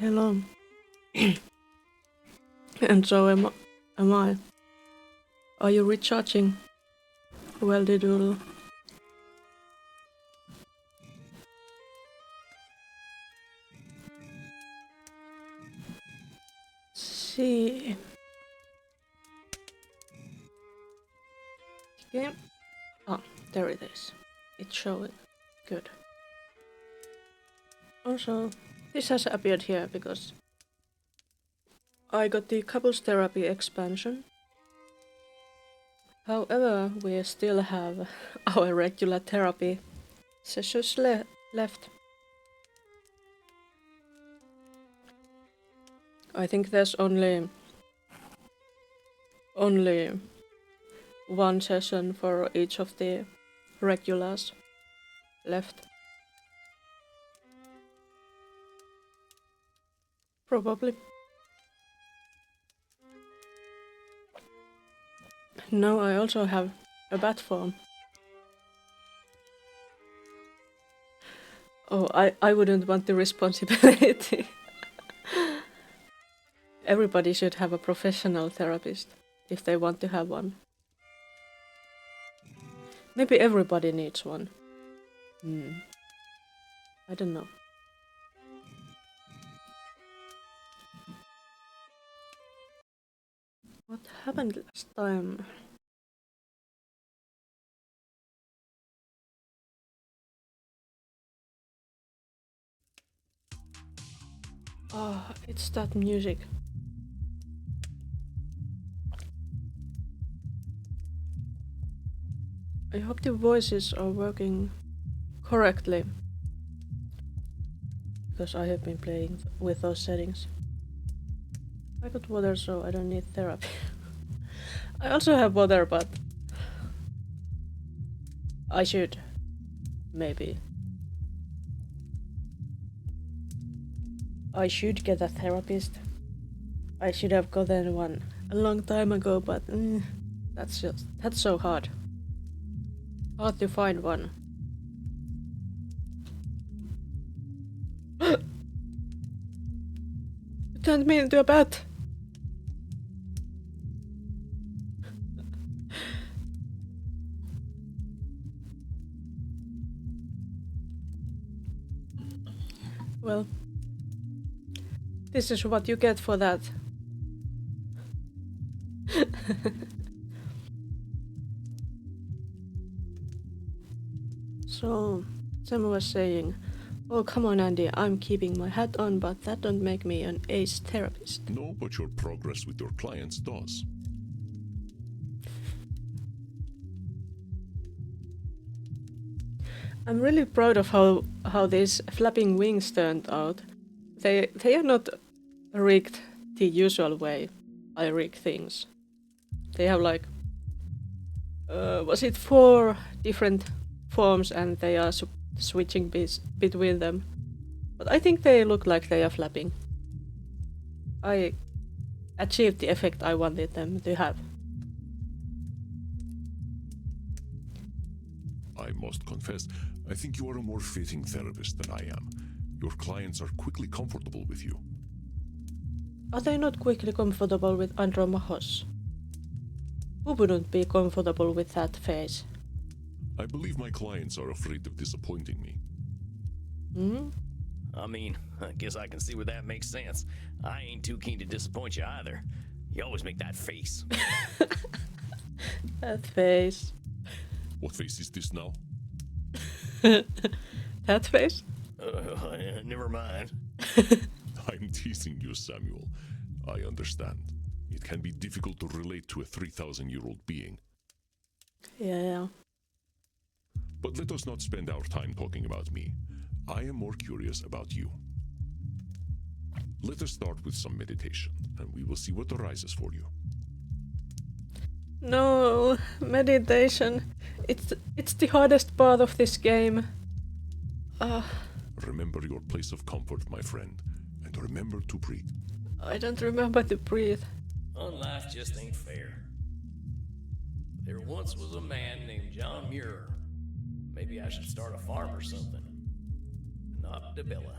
Hello. And so am I. Are you recharging? Well, doodle. See. Game. Oh, there it is. It's showing. Good. Also, this has appeared here because I got the couples therapy expansion. However, we still have our regular therapy sessions left. I think there's only one session for each of the regulars left. Probably. Now I also have a bat form. Oh, I wouldn't want the responsibility. Everybody should have a professional therapist if they want to have one. Maybe everybody needs one. I don't know. What happened last time? Oh, it's that music. I hope the voices are working correctly. Because I have been playing with those settings. I got water, so I don't need therapy. I also have water, but I should. Maybe. I should get a therapist. I should have gotten one a long time ago, but that's so hard. Hard to find one. You turned me into a bat! Well, this is what you get for that. So, Sam was saying, oh come on Andy, I'm keeping my hat on, but that don't make me an ace therapist. No, but your progress with your clients does. I'm really proud of how these flapping wings turned out. They are not rigged the usual way I rig things. They have like, was it 4 different forms and they are switching between them. But I think they look like they are flapping. I achieved the effect I wanted them to have. I must confess, I think you are a more fitting therapist than I am. Your clients are quickly comfortable with you. Are they not quickly comfortable with Andromachos? Who wouldn't be comfortable with that face? I believe my clients are afraid of disappointing me. I mean, I guess I can see where that makes sense. I ain't too keen to disappoint you either. You always make that face. That face. What face is this now? That face? Never mind. I'm teasing you, Samuel. I understand. It can be difficult to relate to a 3,000-year-old being. Yeah. But let us not spend our time talking about me. I am more curious about you. Let us start with some meditation, and we will see what arises for you. No, meditation. It's the hardest part of this game. Remember your place of comfort, my friend, and remember to breathe. I don't remember to breathe. Life just ain't fair. There once was a man named John Muir. Maybe I should start a farm or something. Not Debella.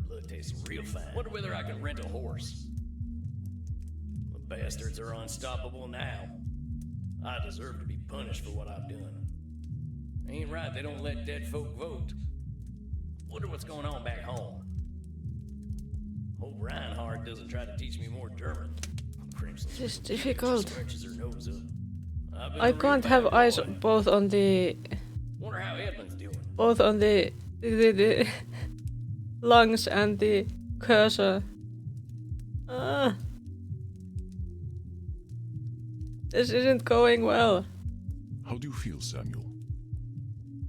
Her That tastes real fine. Wonder whether I can rent a horse. The bastards are unstoppable now. I deserve to be punished for what I've done. Ain't right they don't let dead folk vote. Wonder what's going on back home. Hope Reinhardt doesn't try to teach me more German. This is difficult. Scratches her nose up. I've been I a real can't bad have eyes boy. both on the Wonder how Edmund's doing. the lungs and the cursor. This isn't going well. How do you feel, Samuel?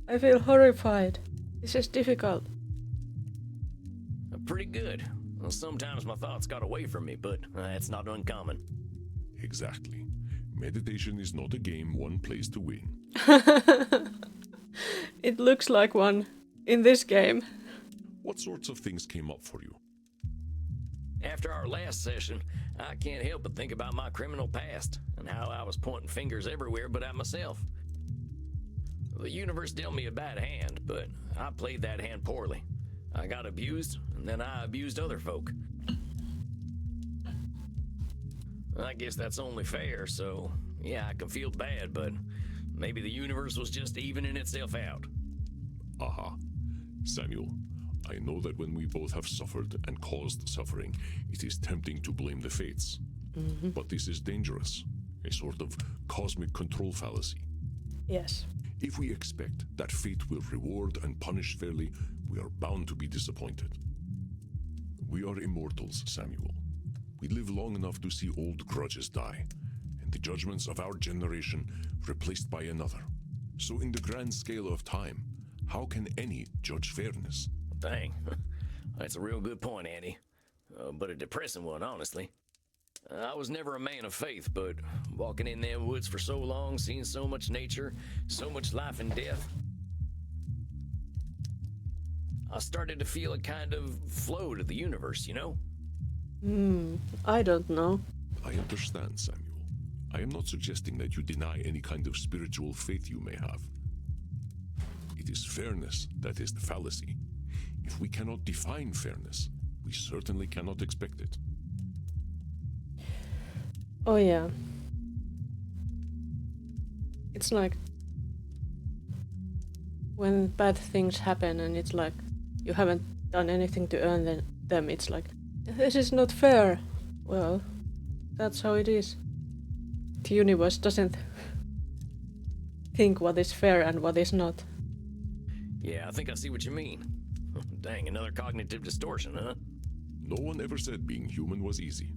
I feel horrified. This is difficult. Pretty good. Well, sometimes my thoughts got away from me, but that's not uncommon. Exactly. Meditation is not a game one plays to win. It looks like one in this game. What sorts of things came up for you? After our last session, I can't help but think about my criminal past and how I was pointing fingers everywhere but at myself. The universe dealt me a bad hand, but I played that hand poorly. I got abused, and then I abused other folk. I guess that's only fair, so yeah, I can feel bad, but maybe the universe was just evening itself out. Aha. Samuel, I know that when we both have suffered and caused suffering, it is tempting to blame the fates. But this is dangerous, a sort of cosmic control fallacy. Yes. If we expect that fate will reward and punish fairly, we are bound to be disappointed. We are immortals, Samuel. We live long enough to see old grudges die, and the judgments of our generation replaced by another. So in the grand scale of time, how can any judge fairness? Dang, that's a real good point, Andy. But a depressing one, honestly. I was never a man of faith, but walking in them woods for so long, seeing so much nature, so much life and death, I started to feel a kind of flow to the universe, you know? I don't know. I understand, Samuel. I am not suggesting that you deny any kind of spiritual faith you may have. It is fairness that is the fallacy. If we cannot define fairness, we certainly cannot expect it. Oh yeah. It's like when bad things happen and it's like you haven't done anything to earn them, it's like, this is not fair. Well, that's how it is. The universe doesn't think what is fair and what is not. Yeah, I think I see what you mean. Dang, another cognitive distortion, huh? No one ever said being human was easy.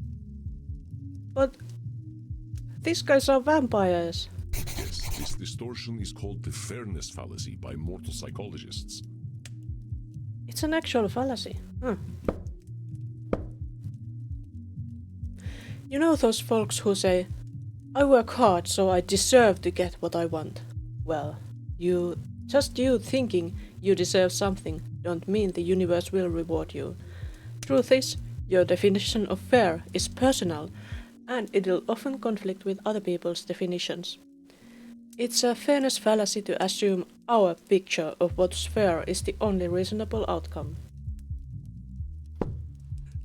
But these guys are vampires. Yes, this distortion is called the fairness fallacy by mortal psychologists. It's an actual fallacy. You know those folks who say, I work hard so I deserve to get what I want. Well, you thinking you deserve something don't mean the universe will reward you. Truth is, your definition of fair is personal, and it'll often conflict with other people's definitions. It's a fairness fallacy to assume our picture of what's fair is the only reasonable outcome.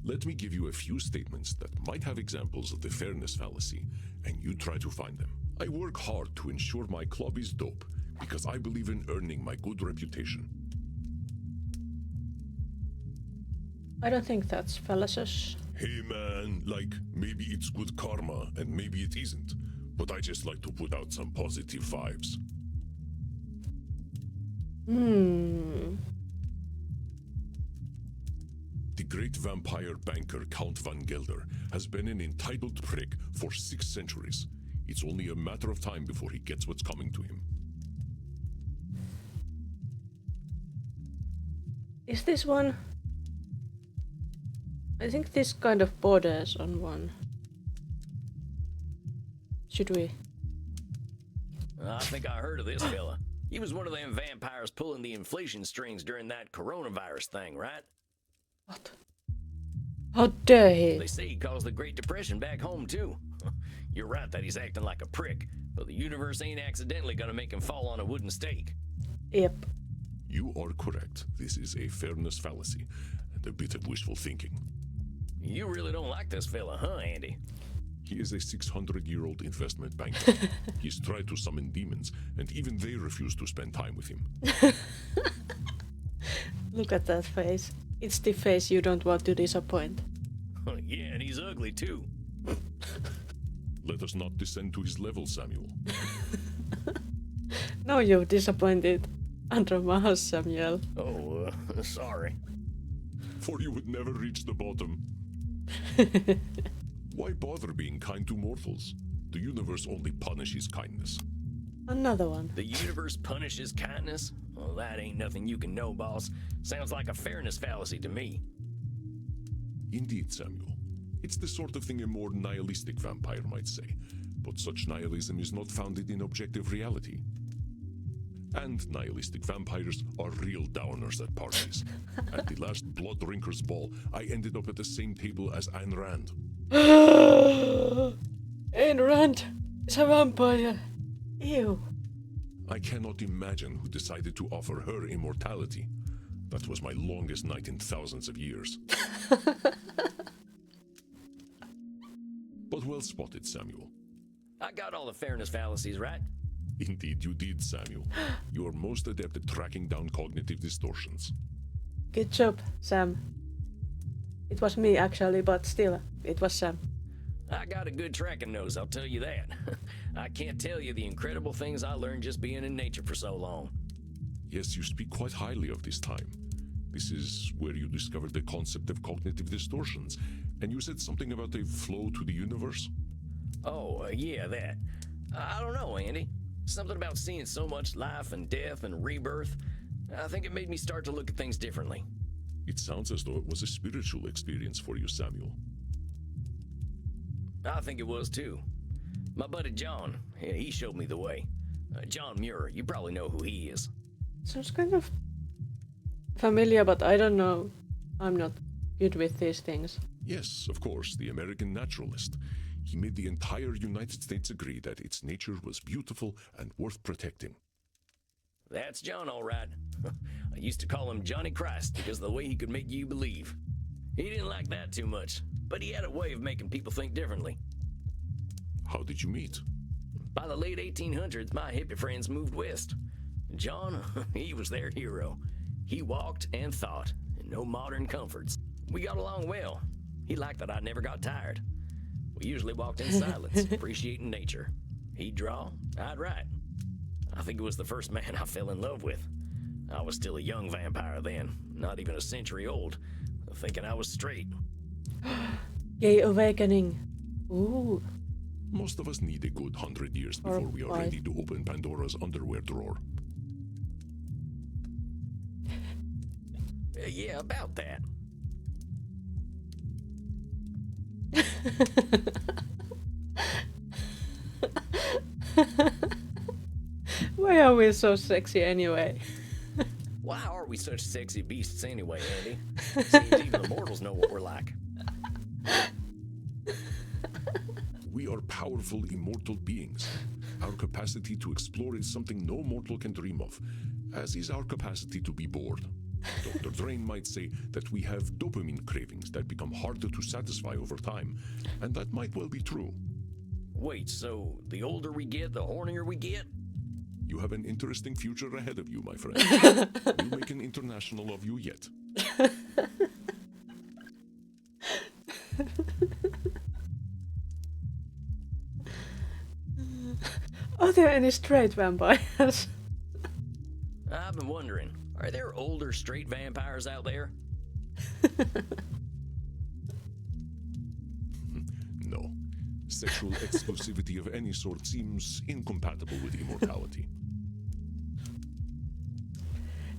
Let me give you a few statements that might have examples of the fairness fallacy, and you try to find them. I work hard to ensure my club is dope because I believe in earning my good reputation. I don't think that's fallacious. Hey man, like, maybe it's good karma and maybe it isn't, but I just like to put out some positive vibes. The great vampire banker Count Van Gelder has been an entitled prick for 6 centuries. It's only a matter of time before he gets what's coming to him. Is this one? I think this kind of borders on one. Should we? I think I heard of this fella. He was one of them vampires pulling the inflation strings during that coronavirus thing, right? What? How dare he? They say he caused the Great Depression back home, too. You're right that he's acting like a prick, but the universe ain't accidentally gonna make him fall on a wooden stake. Yep. You are correct. This is a fairness fallacy, and a bit of wishful thinking. You really don't like this fella, huh, Andy? He is a 600-year-old investment banker. He's tried to summon demons, and even they refuse to spend time with him. Look at that face. It's the face you don't want to disappoint. Yeah, and he's ugly too. Let us not descend to his level, Samuel. Now you've disappointed Andromache, Samuel. Oh, sorry. For you would never reach the bottom. Why bother being kind to mortals? The universe only punishes kindness. Another one. The universe punishes kindness? Well, that ain't nothing you can know, boss. Sounds like a fairness fallacy to me. Indeed, Samuel. It's the sort of thing a more nihilistic vampire might say, but such nihilism is not founded in objective reality. And nihilistic vampires are real downers at parties. At the last Blood Drinkers Ball, I ended up at the same table as Ayn Rand. Ayn Rand is a vampire. Ew. I cannot imagine who decided to offer her immortality. That was my longest night in thousands of years. But well spotted, Samuel. I got all the fairness fallacies right. Indeed you did, Samuel. You are most adept at tracking down cognitive distortions. Good job, Sam. It was me actually, but still, it was Sam. I got a good tracking nose, I'll tell you that. I can't tell you the incredible things I learned just being in nature for so long. Yes, you speak quite highly of this time. This is where you discovered the concept of cognitive distortions, and you said something about a flow to the universe? Oh, yeah, that. I don't know, Andy. Something about seeing so much life and death and rebirth. I think it made me start to look at things differently. It sounds as though it was a spiritual experience for you, Samuel. I think it was too. My buddy John, yeah, he showed me the way. John Muir, you probably know who he is. Sounds kind of familiar, but I don't know. I'm not good with these things. Yes, of course, the American naturalist. He made the entire United States agree that its nature was beautiful and worth protecting. That's John, all right. I used to call him Johnny Christ because of the way he could make you believe. He didn't like that too much, but he had a way of making people think differently. How did you meet? By the late 1800s, my hippie friends moved west. John, he was their hero. He walked and thought, and no modern comforts. We got along well. He liked that I never got tired. We usually walked in silence, appreciating nature. He'd draw, I'd write. I think it was the first man I fell in love with. I was still a young vampire then, not even a century old, thinking I was straight. Gay awakening. Ooh. Most of us need a good 100 years before we are ready to open Pandora's underwear drawer. Yeah, about that. Why are we so sexy anyway? Why are we such sexy beasts anyway, Andy? Seems even the mortals know what we're like. We are powerful, immortal beings. Our capacity to explore is something no mortal can dream of, as is our capacity to be bored. Dr. Drain might say that we have dopamine cravings that become harder to satisfy over time, and that might well be true. Wait, so the older we get, the hornier we get? You have an interesting future ahead of you, my friend. We'll make an international of you yet. Are there any straight vampires? I've been wondering, are there older straight vampires out there? No. Sexual exclusivity of any sort seems incompatible with immortality.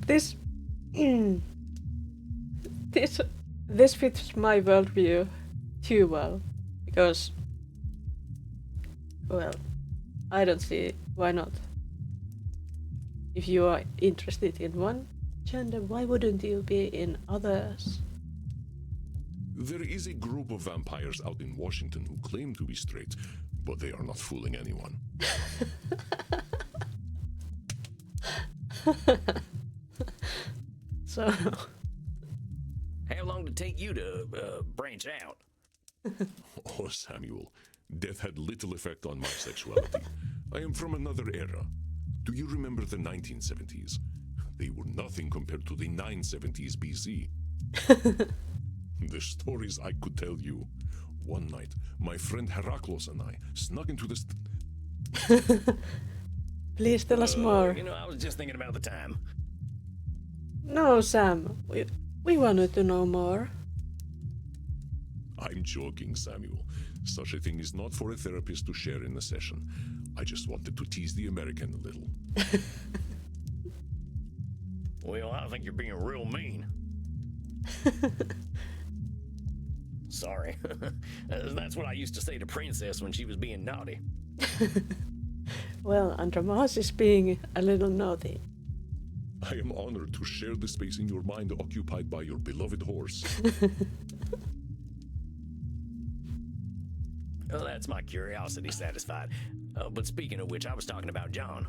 This this fits my worldview too well, because, well, I don't see why not. If you are interested in one gender, why wouldn't you be in others? There is a group of vampires out in Washington who claim to be straight, but they are not fooling anyone. So, How long did it take you to branch out? Oh, Samuel, death had little effect on my sexuality. I am from another era. Do you remember the 1970s? They were nothing compared to the 970s BC. The stories I could tell you. One night, my friend Heraclos and I snuck into the... Please tell us more. You know, I was just thinking about the time. No, Sam. We wanted to know more. I'm joking, Samuel. Such a thing is not for a therapist to share in a session. I just wanted to tease the American a little. Well, I think you're being real mean. Sorry. That's what I used to say to Princess when she was being naughty. Well, Andromas is being a little naughty. I am honored to share the space in your mind occupied by your beloved horse. Well, that's my curiosity satisfied. But speaking of which, I was talking about John.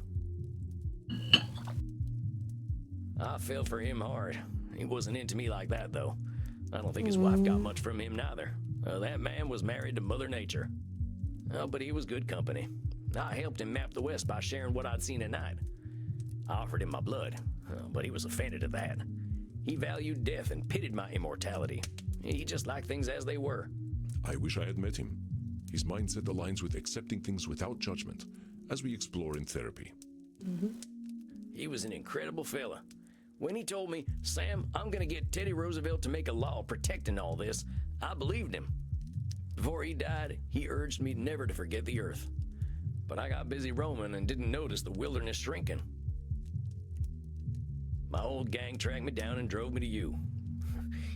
I fell for him hard. He wasn't into me like that, though. I don't think his wife got much from him, neither. That man was married to Mother Nature. But he was good company. I helped him map the West by sharing what I'd seen at night. I offered him my blood, but he was offended at that. He valued death and pitied my immortality. He just liked things as they were. I wish I had met him. His mindset aligns with accepting things without judgment, as we explore in therapy. He was an incredible fella. When he told me, Sam, I'm gonna get Teddy Roosevelt to make a law protecting all this, I believed him. Before he died, he urged me never to forget the earth. But I got busy roaming and didn't notice the wilderness shrinking. My old gang tracked me down and drove me to you.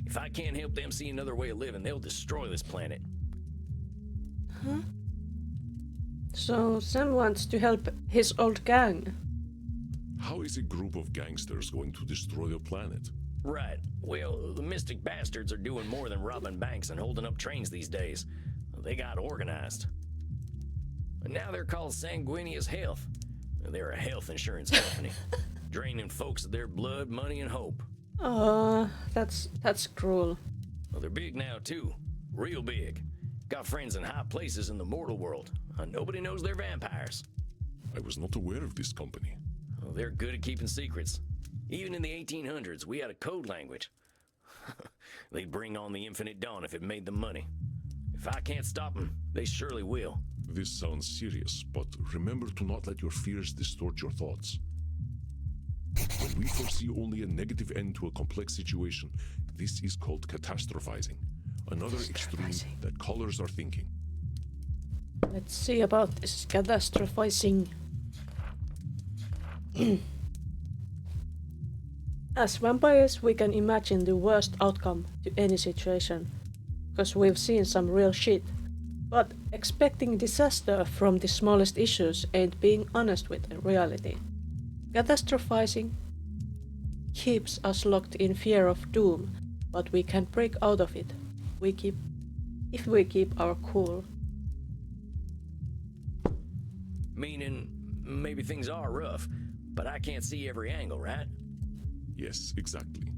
If I can't help them see another way of living, they'll destroy this planet. Huh? So Sam wants to help his old gang. How is a group of gangsters going to destroy the planet? Right. Well, the mystic bastards are doing more than robbing banks and holding up trains these days. They got organized. And now they're called Sanguinius Health. They're a health insurance company, draining folks of their blood, money, and hope. That's cruel. Well, they're big now, too. Real big. Got friends in high places in the mortal world. Nobody knows they're vampires. I was not aware of this company. Well, they're good at keeping secrets. Even in the 1800s, we had a code language. They'd bring on the infinite dawn if it made them money. If I can't stop them, they surely will. This sounds serious, but remember to not let your fears distort your thoughts. When we foresee only a negative end to a complex situation, this is called catastrophizing. Another extreme that colors our thinking. Let's see about this catastrophizing. As vampires, we can imagine the worst outcome to any situation, because we've seen some real shit. But expecting disaster from the smallest issues ain't being honest with reality. Catastrophizing keeps us locked in fear of doom, but we can break out of it if we keep our cool. Meaning, maybe things are rough, but I can't see every angle, right? Yes, exactly.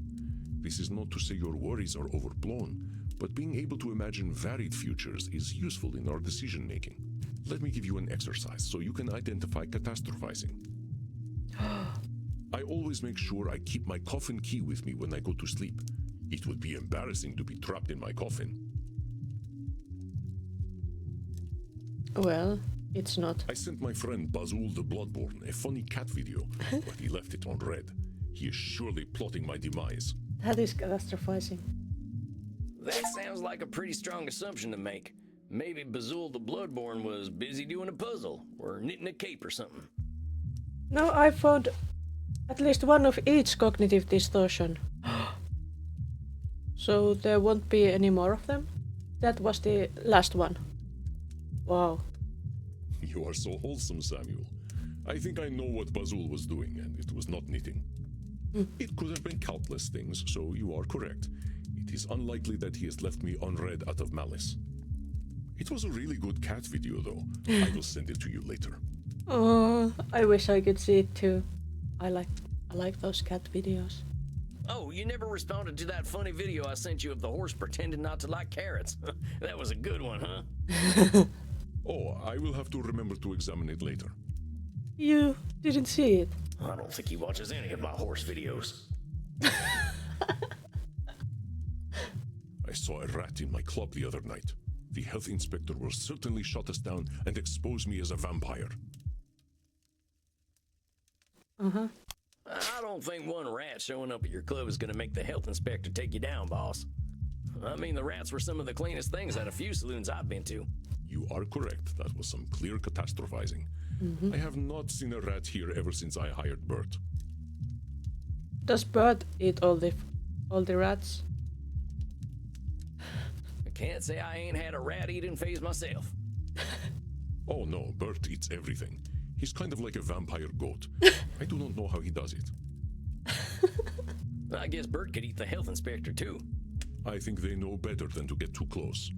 This is not to say your worries are overblown, but being able to imagine varied futures is useful in our decision making. Let me give you an exercise so you can identify catastrophizing. I always make sure I keep my coffin key with me when I go to sleep. It would be embarrassing to be trapped in my coffin. Well, it's not. I sent my friend Bazul the Bloodborne a funny cat video, but he left it on red. He is surely plotting my demise. That is catastrophizing. That sounds like a pretty strong assumption to make. Maybe Bazul the Bloodborne was busy doing a puzzle, or knitting a cape or something. No, I found at least one of each cognitive distortion. So there won't be any more of them? That was the last one. Wow. You are so wholesome, Samuel. I think I know what Bazul was doing, and it was not knitting. It could have been countless things, so you are correct. It is unlikely that he has left me unread out of malice. It was a really good cat video, though. I will send it to you later. Oh, I wish I could see it too. I like those cat videos. Oh, you never responded to that funny video I sent you of the horse pretending not to like carrots. That was a good one, huh? Oh, I will have to remember to examine it later. You didn't see it. I don't think he watches any of my horse videos. I saw a rat in my club the other night. The health inspector will certainly shut us down and expose me as a vampire. I don't think one rat showing up at your club is gonna make the health inspector take you down, boss. I mean, the rats were some of the cleanest things at a few saloons I've been to. You are correct. That was some clear catastrophizing. I have not seen a rat here ever since I hired Bert. Does Bert eat all the rats? I can't say I ain't had a rat-eating phase myself. Oh no, Bert eats everything. He's kind of like a vampire goat. I do not know how he does it. I guess Bert could eat the health inspector, too. I think they know better than to get too close.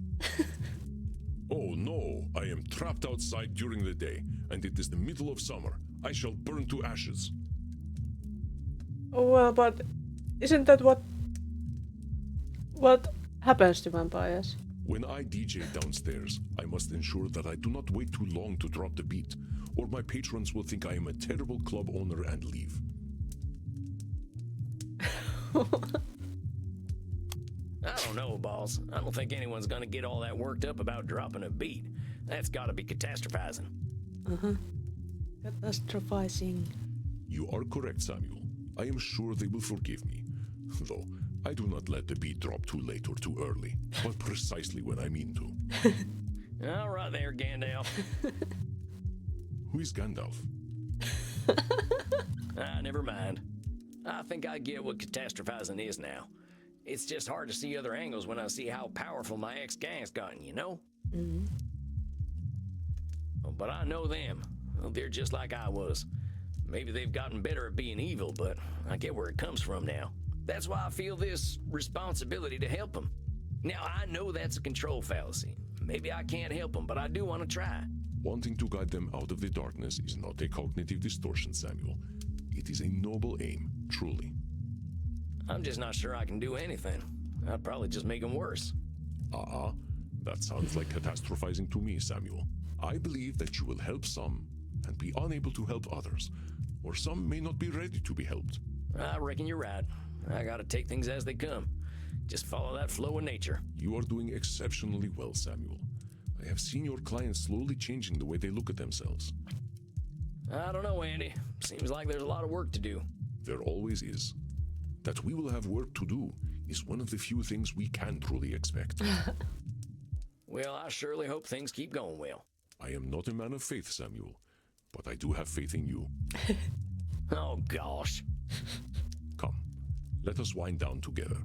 Oh no, I am trapped outside during the day, and it is the middle of summer. I shall burn to ashes. Oh well, but isn't that what happens to vampires? When I DJ downstairs, I must ensure that I do not wait too long to drop the beat, or my patrons will think I am a terrible club owner and leave. I don't know, boss. I don't think anyone's gonna get all that worked up about dropping a beat. That's gotta be catastrophizing. Catastrophizing. You are correct, Samuel. I am sure they will forgive me. Though, I do not let the beat drop too late or too early, but precisely when I mean to. All right there, Gandalf. Who is Gandalf? Never mind. I think I get what catastrophizing is now. It's just hard to see other angles when I see how powerful my ex-gang's gotten, you know? But I know them. Well, they're just like I was. Maybe they've gotten better at being evil, but I get where it comes from now. That's why I feel this responsibility to help them. Now, I know that's a control fallacy. Maybe I can't help them, but I do want to try. Wanting to guide them out of the darkness is not a cognitive distortion, Samuel. It is a noble aim, truly. I'm just not sure I can do anything. I'd probably just make them worse. That sounds like catastrophizing to me, Samuel. I believe that you will help some and be unable to help others, or some may not be ready to be helped. I reckon you're right. I gotta take things as they come. Just follow that flow of nature. You are doing exceptionally well, Samuel. I have seen your clients slowly changing the way they look at themselves. I don't know, Andy. Seems like there's a lot of work to do. There always is. That we will have work to do is one of the few things we can truly expect. Well, I surely hope things keep going well. I am not a man of faith, Samuel, but I do have faith in you. Oh, gosh. Come, let us wind down together.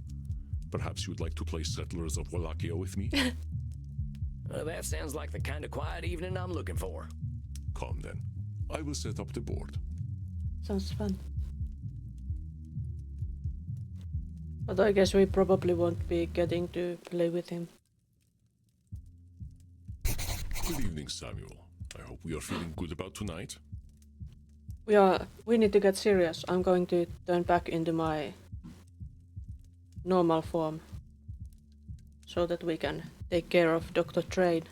Perhaps you'd like to play Settlers of Wallachia with me? That sounds like the kind of quiet evening I'm looking for. Come then. I will set up the board. Sounds fun. But I guess we probably won't be getting to play with him. Good evening, Samuel. I hope we are feeling good about tonight. We need to get serious. I'm going to turn back into my normal form so that we can take care of Dr. Trade.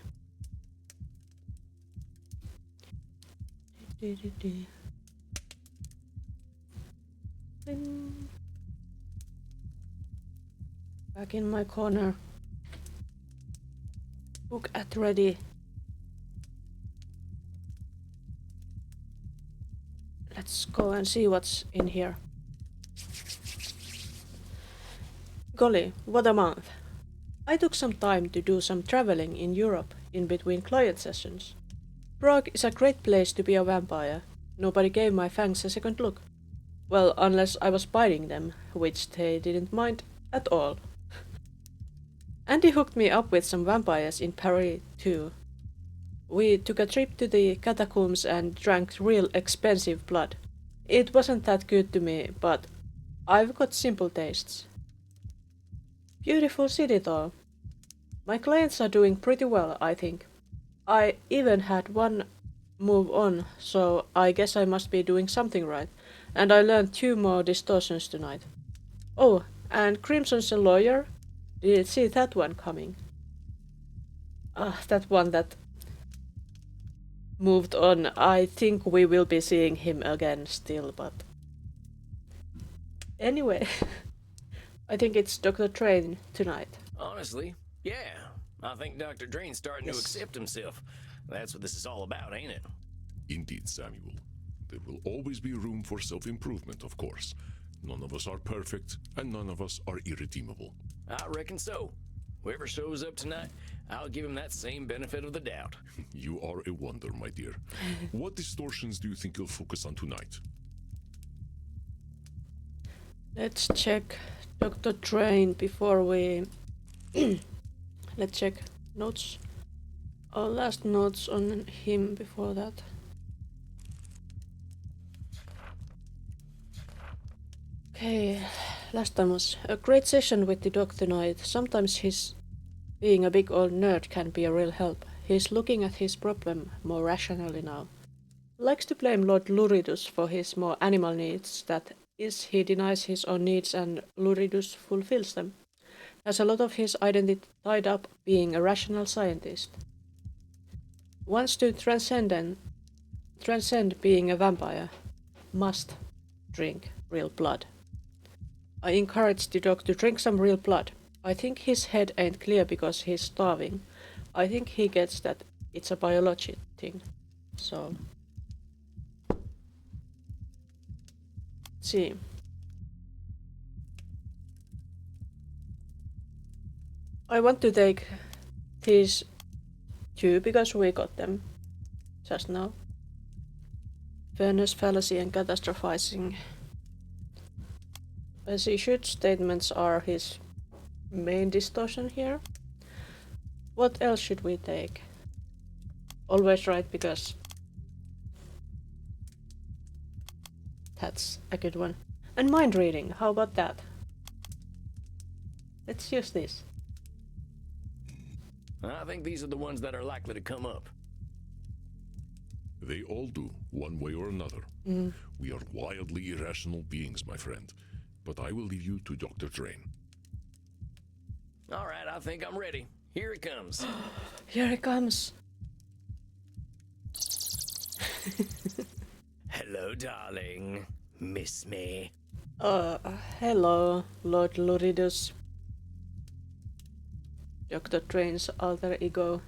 Back in my corner. Book at ready. Let's go and see what's in here. Golly, what a month. I took some time to do some traveling in Europe in between client sessions. Prague is a great place to be a vampire. Nobody gave my fangs a second look. Well, unless I was biting them, which they didn't mind at all. Andy hooked me up with some vampires in Paris too. We took a trip to the catacombs and drank real expensive blood. It wasn't that good to me, but I've got simple tastes. Beautiful city though. My clients are doing pretty well, I think. I even had one move on, so I guess I must be doing something right. And I learned 2 more distortions tonight. Oh, and Crimson's a lawyer. Did you see that one coming? That one that moved on. I think we will be seeing him again still, but anyway, I think it's Dr. Train tonight. Honestly, yeah. I think Dr. Drain's starting to Yes. accept himself. That's what this is all about, ain't it? Indeed, Samuel. There will always be room for self-improvement, of course. None of us are perfect, and none of us are irredeemable. I reckon so. Whoever shows up tonight, I'll give him that same benefit of the doubt. You are a wonder, my dear. What distortions do you think you'll focus on tonight? Let's check Dr. Train before we... Let's check notes. Our last notes on him before that. Okay, last time was a great session with the doc tonight. Sometimes his being a big old nerd can be a real help. He's looking at his problem more rationally now. Likes to blame Lord Luridus for his more animal needs. That is, he denies his own needs and Luridus fulfills them. Has a lot of his identity tied up being a rational scientist. Wants to transcend being a vampire. Must drink real blood. I encourage the dog to drink some real blood. I think his head ain't clear because he's starving. I think he gets that it's a biology thing. So... see. I want to take these two because we got them just now. Fairness, fallacy and catastrophizing. As he should, statements are his main distortion here. What else should we take? Always right, because that's a good one. And mind reading, how about that? Let's use this. I think these are the ones that are likely to come up. They all do, one way or another. We are wildly irrational beings, my friend. But I will leave you to Dr. Drain. All right, I think I'm ready. Here it comes. Here it comes. Hello, darling. Miss me? Hello, Lord Luridus. Dr. Train's alter ego.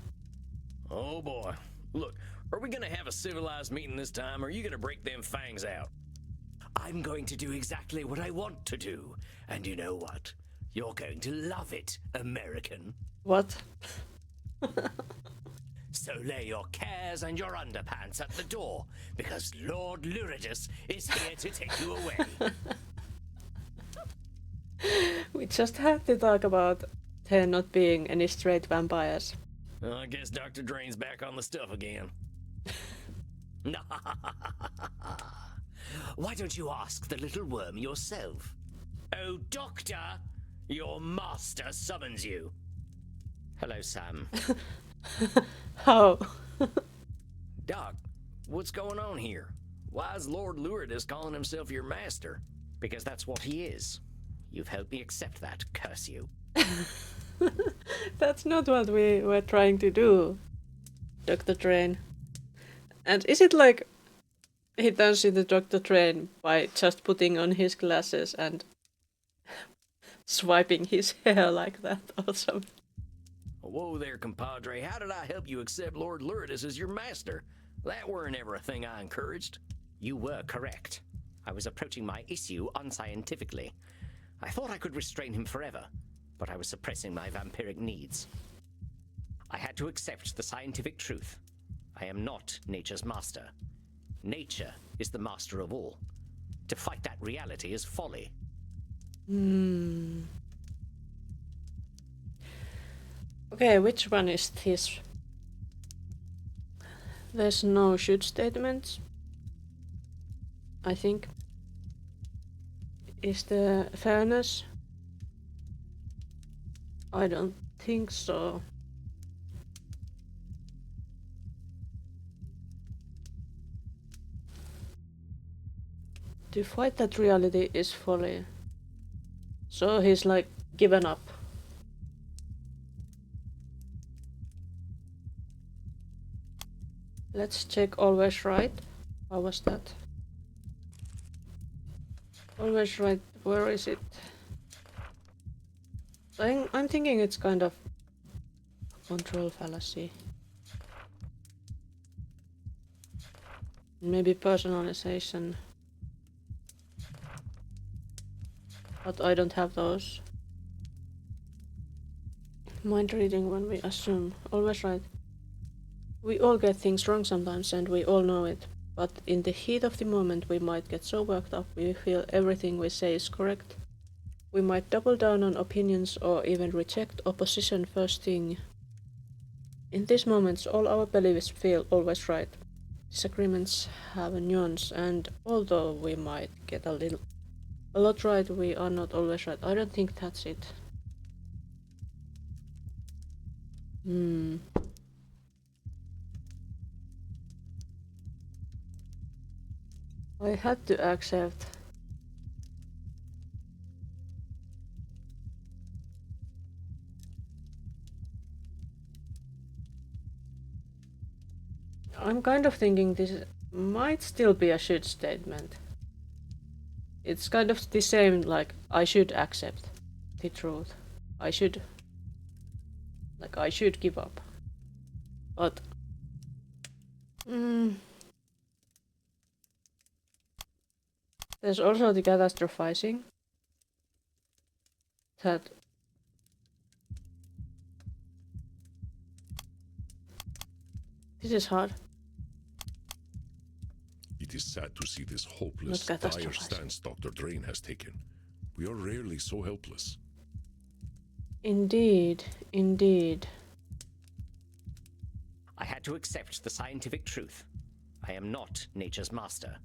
Oh boy. Look, are we gonna have a civilized meeting this time, or are you gonna break them fangs out? I'm going to do exactly what I want to do. And you know what? You're going to love it, American. What? So lay your cares and your underpants at the door, because Lord Luridus is here to take you away. We just had to talk about there not being any straight vampires. I guess Dr. Drain's back on the stuff again. Why don't you ask the little worm yourself? Oh, Doctor, your master summons you. Hello, Sam. How? Doc, what's going on here? Why is Lord Luridus calling himself your master? Because that's what he is. You've helped me accept that, curse you. That's not what we were trying to do, Dr. Train. And is it like he turns into Dr. Train by just putting on his glasses and swiping his hair like that or something? Whoa there, compadre. How did I help you accept Lord Luridus as your master? That weren't ever a thing I encouraged. You were correct. I was approaching my issue unscientifically. I thought I could restrain him forever, but I was suppressing my vampiric needs. I had to accept the scientific truth. I am not nature's master. Nature is the master of all. To fight that reality is folly. Okay, which one is this? There's no should statements, I think. Is the fairness? I don't think so. To fight that reality is folly. So he's like given up. Let's check always right. How was that? Always right. Where is it? I'm thinking it's kind of control fallacy. Maybe personalization. But I don't have those. Mind reading when we assume. Always right. We all get things wrong sometimes and we all know it. But in the heat of the moment we might get so worked up we feel everything we say is correct. We might double down on opinions or even reject opposition first thing. In these moments all our beliefs feel always right. Disagreements have a nuance, and although we might get a lot right, we are not always right. I don't think that's it. I had to accept. I'm kind of thinking this might still be a should statement. It's kind of the same, like, I should accept the truth. I should give up. But there's also the catastrophizing. That this is hard. It is sad to see this hopeless, Not dire catastrophizing. stance Dr. Drain has taken. We are rarely so helpless. Indeed, indeed. I had to accept the scientific truth. I am not nature's master.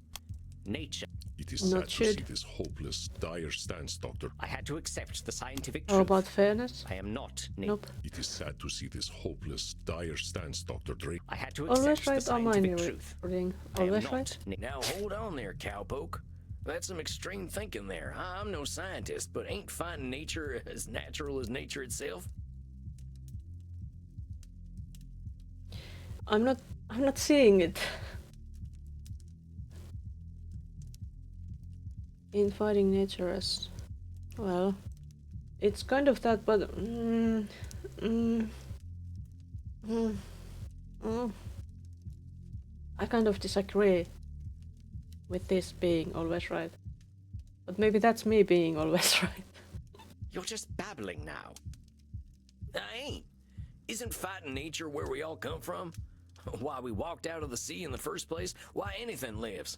Nature. It is Not sad to should. see this hopeless, dire stance, Doctor. I had to accept the scientific How truth. about fairness? I am not Nope. It is sad to see this hopeless, dire stance, Dr. Drain. I had to accept Always the right or mine scientific truth. reading? I am Always not right? Now hold on there, cowpoke. That's some extreme thinking there. I'm no scientist, but ain't finding nature as natural as nature itself? I'm not seeing it. In fighting nature as well. It's kind of that, but I kind of disagree with this being always right. But maybe that's me being always right. You're just babbling now. I ain't. Isn't fighting nature where we all come from? Why we walked out of the sea in the first place? Why anything lives?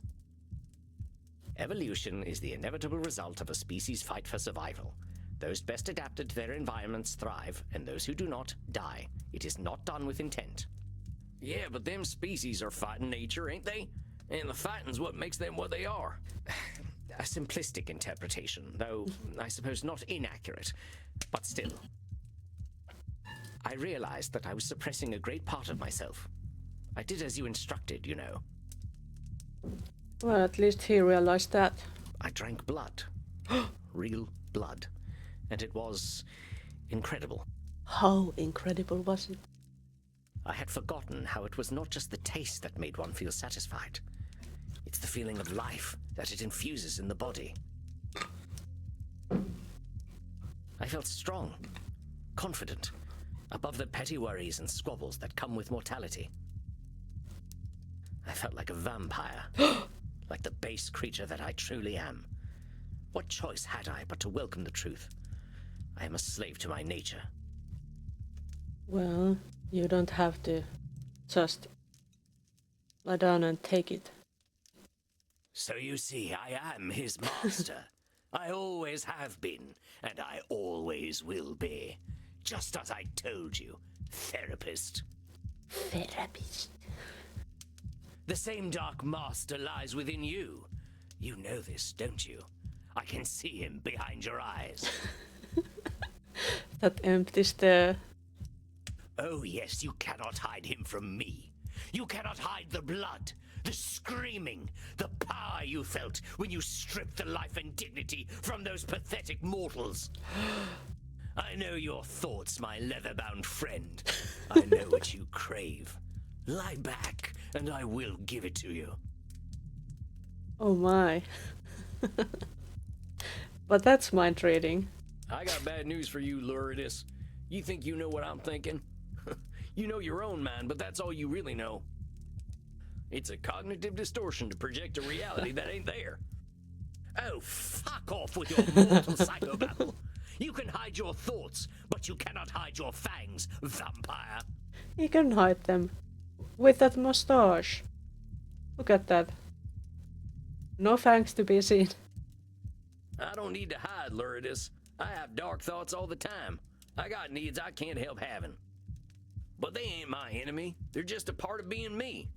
Evolution is the inevitable result of a species' fight for survival. Those best adapted to their environments thrive, and those who do not, die. It is not done with intent. Yeah, but them species are fighting nature, ain't they? And the fighting's what makes them what they are. A simplistic interpretation, though I suppose not inaccurate, but still. I realized that I was suppressing a great part of myself. I did as you instructed, you know. Well, at least he realized that. I drank blood. Real blood. And it was incredible. How incredible was it? I had forgotten how it was not just the taste that made one feel satisfied. It's the feeling of life that it infuses in the body. I felt strong, confident, above the petty worries and squabbles that come with mortality. I felt like a vampire, like the base creature that I truly am. What choice had I but to welcome the truth? I am a slave to my nature. Well, you don't have to just lie down and take it. So you see, I am his master. I always have been, and I always will be. Just as I told you, therapist. Therapist. The same dark master lies within you. You know this, don't you? I can see him behind your eyes. That empty stare. Oh yes, you cannot hide him from me. You cannot hide the blood, The screaming, the power you felt when you stripped the life and dignity from those pathetic mortals. I know your thoughts, my leather-bound friend. I know what you crave. Lie back, and I will give it to you. Oh my. But that's mind reading. I got bad news for you, Luridus. You think you know what I'm thinking? You know your own mind, but that's all you really know. It's a cognitive distortion to project a reality that ain't there. Oh, fuck off with your mortal psychobabble. You can hide your thoughts, but you cannot hide your fangs, vampire. He can hide them. With that mustache. Look at that. No fangs to be seen. I don't need to hide, Luridus. I have dark thoughts all the time. I got needs I can't help having. But they ain't my enemy. They're just a part of being me.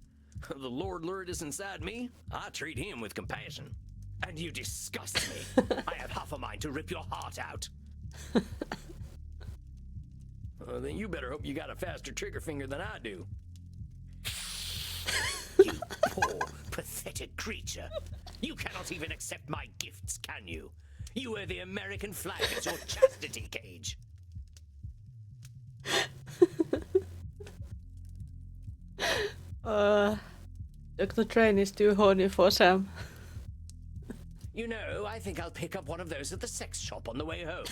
The Lord Luridus inside me, I treat him with compassion. And you disgust me. I have half a mind to rip your heart out. Then you better hope you got a faster trigger finger than I do. You poor, pathetic creature. You cannot even accept my gifts, can you? You wear the American flag as your chastity cage. Dr. Train is too horny for Sam. You know, I think I'll pick up one of those at the sex shop on the way home.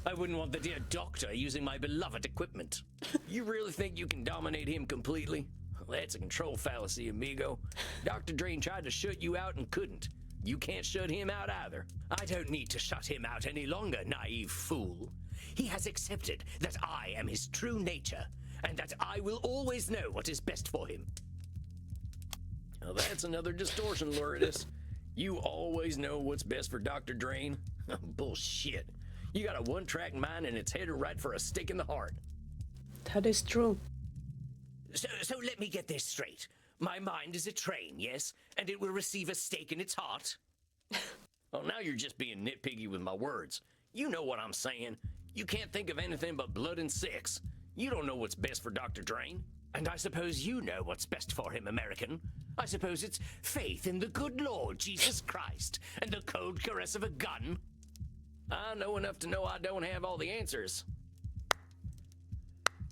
I wouldn't want the dear doctor using my beloved equipment. You really think you can dominate him completely? That's a control fallacy, amigo. Dr. Drain tried to shut you out and couldn't. You can't shut him out either. I don't need to shut him out any longer, naive fool. He has accepted that I am his true nature, and that I will always know what is best for him. Now that's another distortion, Luridus. You always know what's best for Dr. Drain? Bullshit. You got a one-track mind and it's headed right for a stick in the heart. That is true. So let me get this straight. My mind is a train, yes? And it will receive a stake in its heart? Oh, now you're just being nitpicky with my words. You know what I'm saying. You can't think of anything but blood and sex. You don't know what's best for Dr. Drain. And I suppose you know what's best for him, American. I suppose it's faith in the good Lord Jesus Christ and the cold caress of a gun. I know enough to know I don't have all the answers.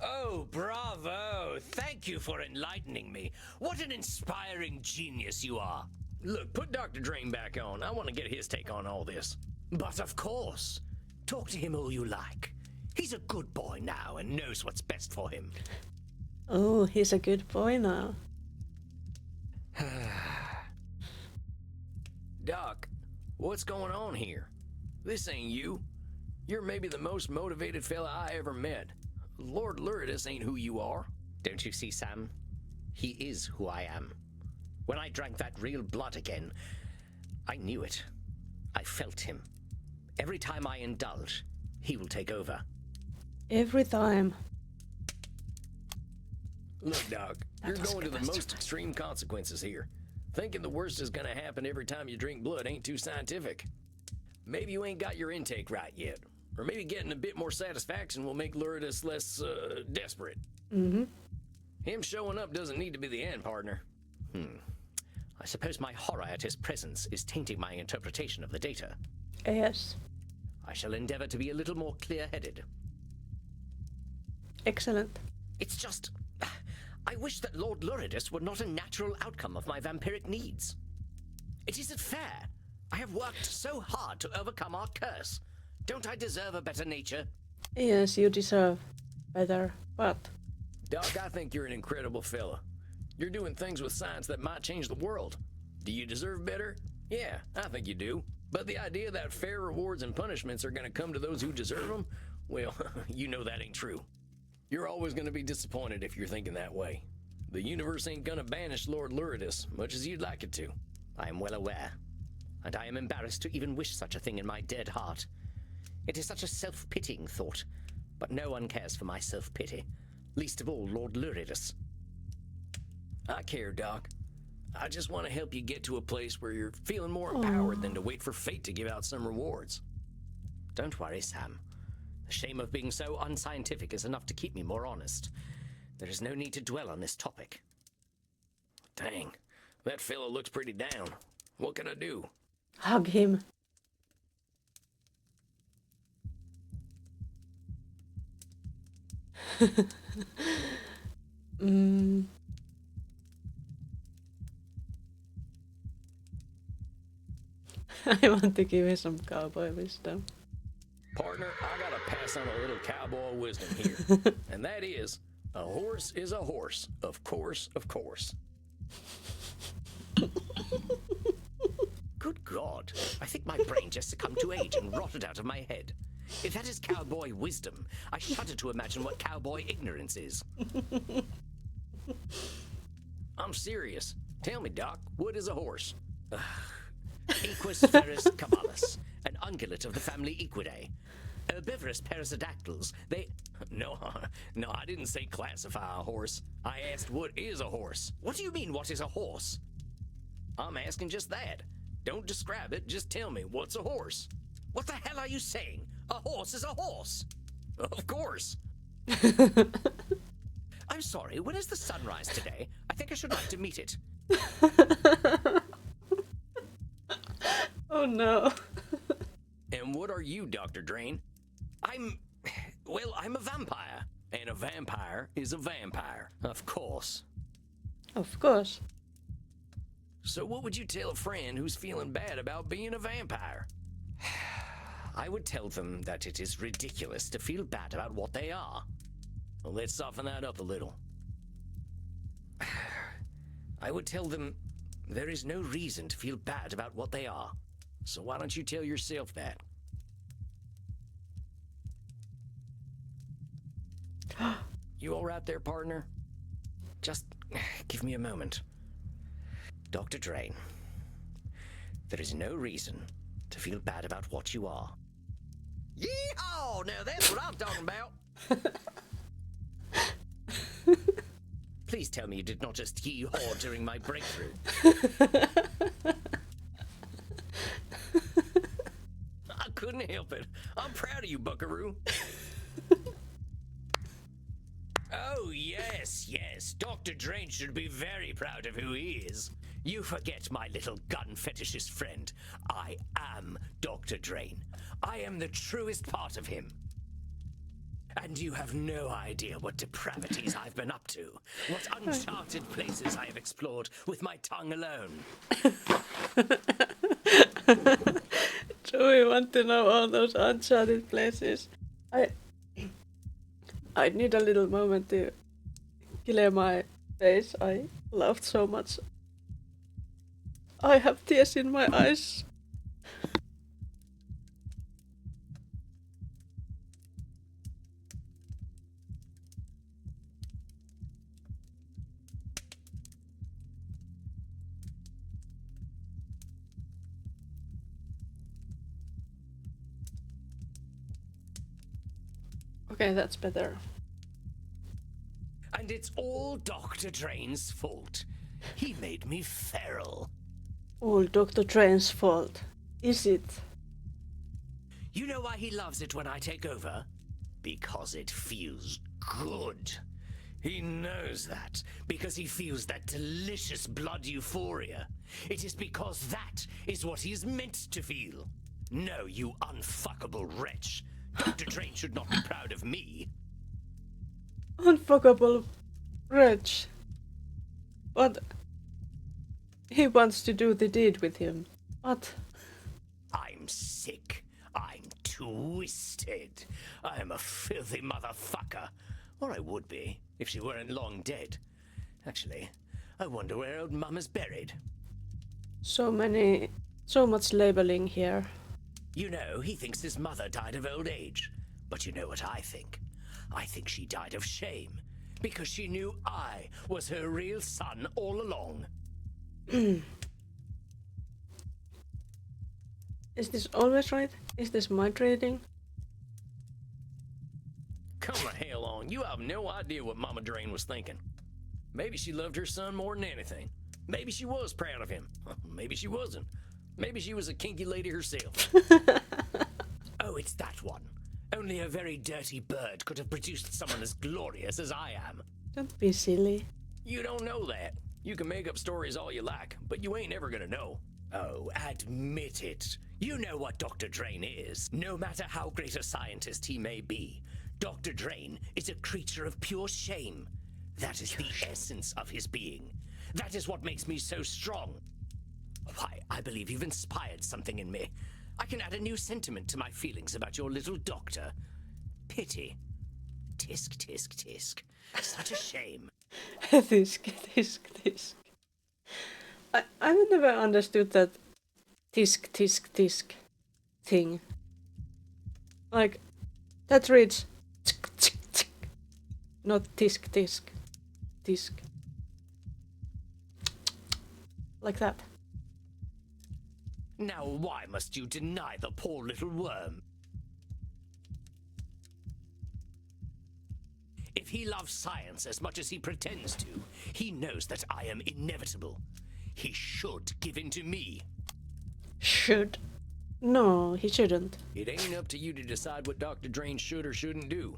Oh, bravo! Thank you for enlightening me. What an inspiring genius you are. Look, put Dr. Drain back on. I want to get his take on all this. But of course. Talk to him all you like. He's a good boy now and knows what's best for him. Oh, he's a good boy now. Doc, what's going on here? This ain't you. You're maybe the most motivated fella I ever met. Lord Luridus ain't who you are. Don't you see, Sam? He is who I am. When I drank that real blood again, I knew it. I felt him. Every time I indulge, he will take over. Every time. Look, Doc, you're going to the most extreme consequences here. Thinking the worst is gonna happen every time you drink blood ain't too scientific. Maybe you ain't got your intake right yet. Or maybe getting a bit more satisfaction will make Luridus less, desperate. Mm-hmm. Him showing up doesn't need to be the end, partner. I suppose my horror at his presence is tainting my interpretation of the data. Yes. I shall endeavor to be a little more clear-headed. Excellent. It's just... I wish that Lord Luridus were not a natural outcome of my vampiric needs. It isn't fair. I have worked so hard to overcome our curse. Don't I deserve a better nature? Yes, you deserve better, but... Doc, I think you're an incredible fella. You're doing things with science that might change the world. Do you deserve better? Yeah, I think you do. But the idea that fair rewards and punishments are gonna come to those who deserve them, well, you know that ain't true. You're always gonna be disappointed if you're thinking that way. The universe ain't gonna banish Lord Luridus, much as you'd like it to. I am well aware, and I am embarrassed to even wish such a thing in my dead heart. It is such a self-pitying thought, but no one cares for my self-pity, least of all Lord Luridus. I care, Doc. I just want to help you get to a place where you're feeling more empowered than to wait for fate to give out some rewards. Don't worry, Sam. The shame of being so unscientific is enough to keep me more honest. There is no need to dwell on this topic. Dang, That fella looks pretty down. What can I do? Hug him. mm. I want to give him some cowboy wisdom. Partner, I gotta pass on a little cowboy wisdom here. And that is, a horse is a horse. Of course, of course. Good God. I think my brain just succumbed to age and rotted out of my head. If that is cowboy wisdom, I shudder to imagine what cowboy ignorance is. I'm serious. Tell me, Doc, what is a horse? Equus ferus cabalus, an ungulate of the family Equidae. Herbivorous perissodactyls, they... No, I didn't say classify a horse. I asked what is a horse. What do you mean, what is a horse? I'm asking just that. Don't describe it, just tell me what's a horse. What the hell are you saying? A horse is a horse. Of course. I'm sorry, when is the sunrise today? I think I should like to meet it. Oh no. And what are you, Dr. Drain? I'm a vampire. And a vampire is a vampire, of course. Of course. So what would you tell a friend who's feeling bad about being a vampire? I would tell them that it is ridiculous to feel bad about what they are. Well, let's soften that up a little. I would tell them there is no reason to feel bad about what they are. So why don't you tell yourself that? You all right there, partner? Just give me a moment. Dr. Drain, there is no reason to feel bad about what you are. Yeehaw! Now that's what I'm talking about. Please tell me you did not just yee-haw during my breakthrough. I couldn't help it. I'm proud of you, Buckaroo. Oh, yes. Dr. Drain should be very proud of who he is. You forget, my little gun fetishist friend. I am Dr. Drain. I am the truest part of him. And you have no idea what depravities I've been up to, what uncharted places I have explored with my tongue alone. Do we want to know all those uncharted places? I need a little moment to clear my face. I laughed so much. I have tears in my eyes. Okay, that's better. And it's all Dr. Drain's fault. He made me feral. All Dr. Train's fault. Is it? You know why he loves it when I take over? Because it feels good. He knows that because he feels that delicious blood euphoria. It is because that is what he is meant to feel. No, you unfuckable wretch. Dr. Drain should not be proud of me. Unfuckable wretch. But he wants to do the deed with him. What? I'm sick. I'm twisted. I am a filthy motherfucker. Or I would be, if she weren't long dead. Actually, I wonder where old Mama's buried. So much labeling here. You know, he thinks his mother died of old age. But you know what I think? I think she died of shame. Because she knew I was her real son all along. Is this always right? Is this my trading? Come the hell on. You have no idea what Mama Drain was thinking. Maybe she loved her son more than anything. Maybe she was proud of him. Maybe she wasn't. Maybe she was a kinky lady herself. Oh, it's that one. Only a very dirty bird could have produced someone as glorious as I am. Don't be silly. You don't know that. You can make up stories all you like, but you ain't ever gonna know. Oh, admit it. You know what Dr. Drain is. No matter how great a scientist he may be, Dr. Drain is a creature of pure shame. That is the essence of his being. That is what makes me so strong. Why, I believe you've inspired something in me. I can add a new sentiment to my feelings about your little doctor. Pity. Tisk, tisk, tisk. Such a shame. Tisk, tisk, tisk. I've never understood that tisk, tisk, tisk thing. Like, that reads tsk, tsk, tsk, not tisk, tisk, tisk. Like that. Now why must you deny the poor little worm? If he loves science as much as he pretends to, he knows that I am inevitable. He should give in to me. Should? No, he shouldn't. It ain't up to you to decide what Dr. Drain should or shouldn't do.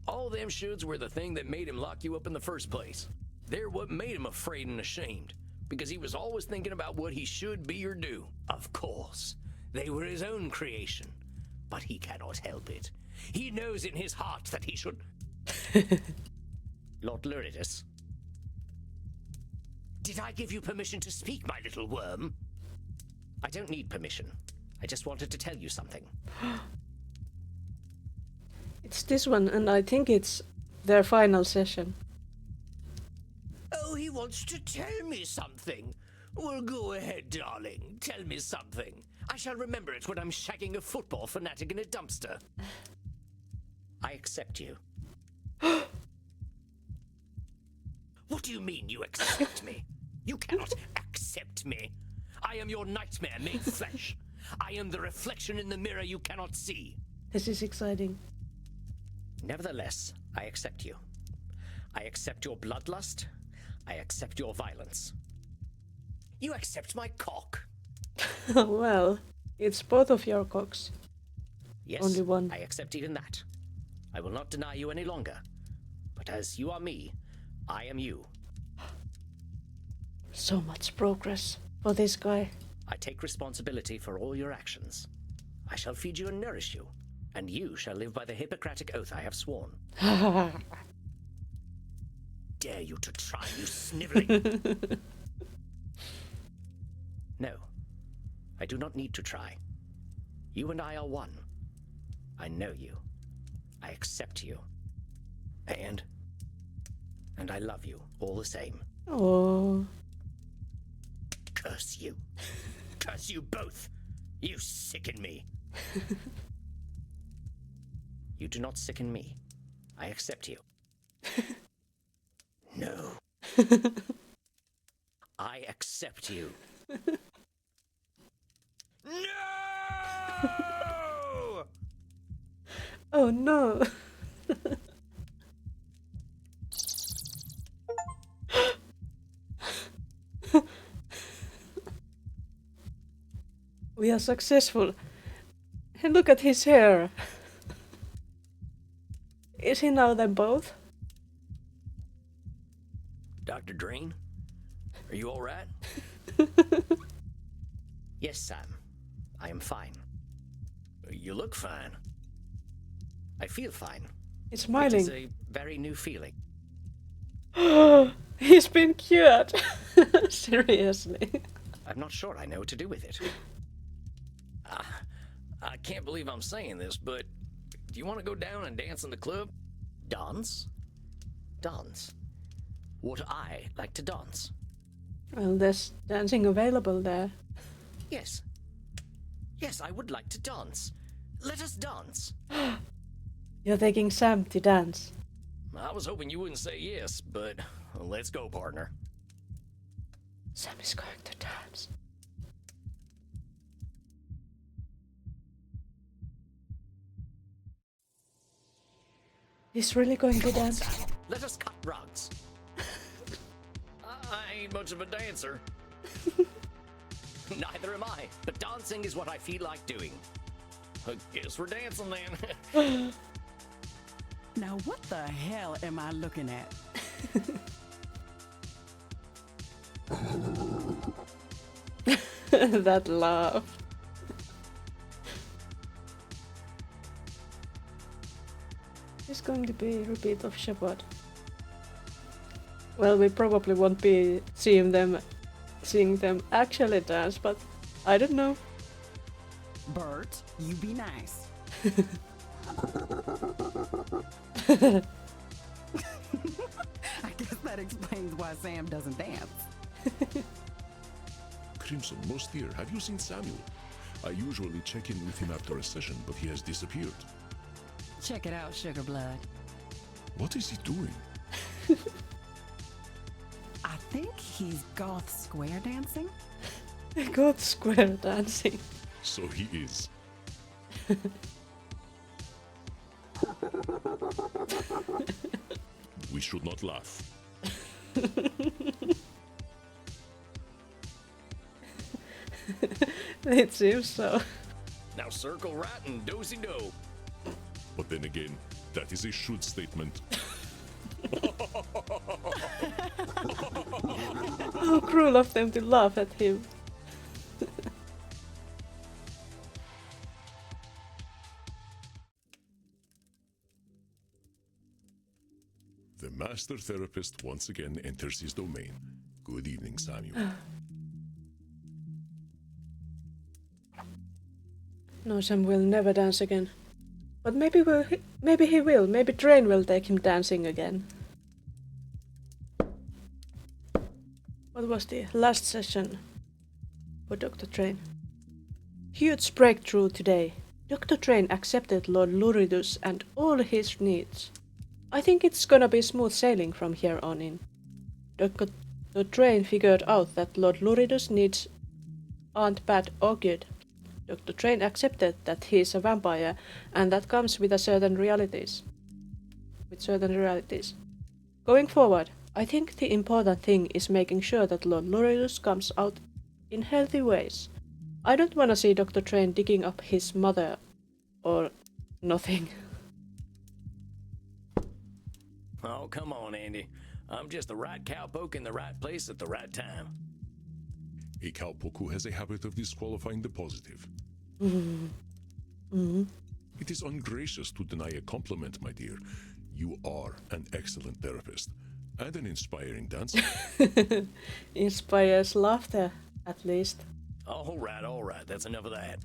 All them shoulds were the thing that made him lock you up in the first place. They're what made him afraid and ashamed, because he was always thinking about what he should be or do. Of course, they were his own creation, but he cannot help it. He knows in his heart that he should... Lord Luridus, did I give you permission to speak, my little worm? I don't need permission. I just wanted to tell you something. It's this one, and I think it's their final session. Oh, he wants to tell me something. Well, go ahead, darling. Tell me something. I shall remember it when I'm shagging a football fanatic in a dumpster. I accept you. What do you mean you accept me? You cannot accept me. I am your nightmare made flesh. I am the reflection in the mirror you cannot see. This is exciting. Nevertheless, I accept you. I accept your bloodlust. I accept your violence. You accept my cock. Well, it's both of your cocks. Yes, Only one. I accept even that. I will not deny you any longer. But as you are me, I am you. So much progress for this guy. I take responsibility for all your actions. I shall feed you and nourish you, and you shall live by the Hippocratic oath I have sworn. Dare you to try, you sniveling! No, I do not need to try. You and I are one. I know you. I accept you. And I love you all the same. Oh. Curse you. Curse you both. You sicken me. You do not sicken me. I accept you. No. I accept you. No! Oh no. We are successful. And look at his hair. Is he now them both? Dr. Drain? Are you alright? Yes, Sam. I am fine. You look fine. I feel fine. He's It smiling. is a very new feeling. He's been cured. Seriously. I'm not sure I know what to do with it. I can't believe I'm saying this, but do you want to go down and dance in the club? Dance? Dance. Would I like to dance? Well, there's dancing available there. Yes. Yes, I would like to dance. Let us dance. You're taking Sam to dance. I was hoping you wouldn't say yes, but let's go, partner. Sam is going to dance. He's really going to dance. Sam, let us cut rugs. I ain't much of a dancer. Neither am I, but dancing is what I feel like doing. I guess we're dancing then. Now what the hell am I looking at? That laugh. It's going to be a repeat of Shepherd. Well, we probably won't be seeing them actually dance, but I don't know. Bert, you be nice. I guess that explains why Sam doesn't dance. Crimson, most dear, have you seen Samuel? I usually check in with him after a session, but he has disappeared. Check it out, Sugar Blood. What is he doing? I think he's goth square dancing. Good square dancing. So he is. We should not laugh. It seems so. Now circle right and do-si-do. But then again, that is a should statement. How cruel of them to laugh at him. The master therapist once again enters his domain. Good evening, Samuel. No, Sam will never dance again. But maybe he will. Maybe Train will take him dancing again. What was the last session for Dr. Train? Huge breakthrough today. Dr. Train accepted Lord Luridus and all his needs. I think it's gonna be smooth sailing from here on in. Dr. Train figured out that Lord Luridus' needs aren't bad or good. Dr. Train accepted that he is a vampire, and that comes with certain realities. Going forward, I think the important thing is making sure that Lord Luridus comes out in healthy ways. I don't want to see Dr. Train digging up his mother or nothing. Oh, come on, Andy. I'm just the right cowpoke in the right place at the right time. A cowpoke who has a habit of disqualifying the positive. It is ungracious to deny a compliment, my dear. You are an excellent therapist and an inspiring dancer. Inspires laughter, at least. All right. That's enough of that.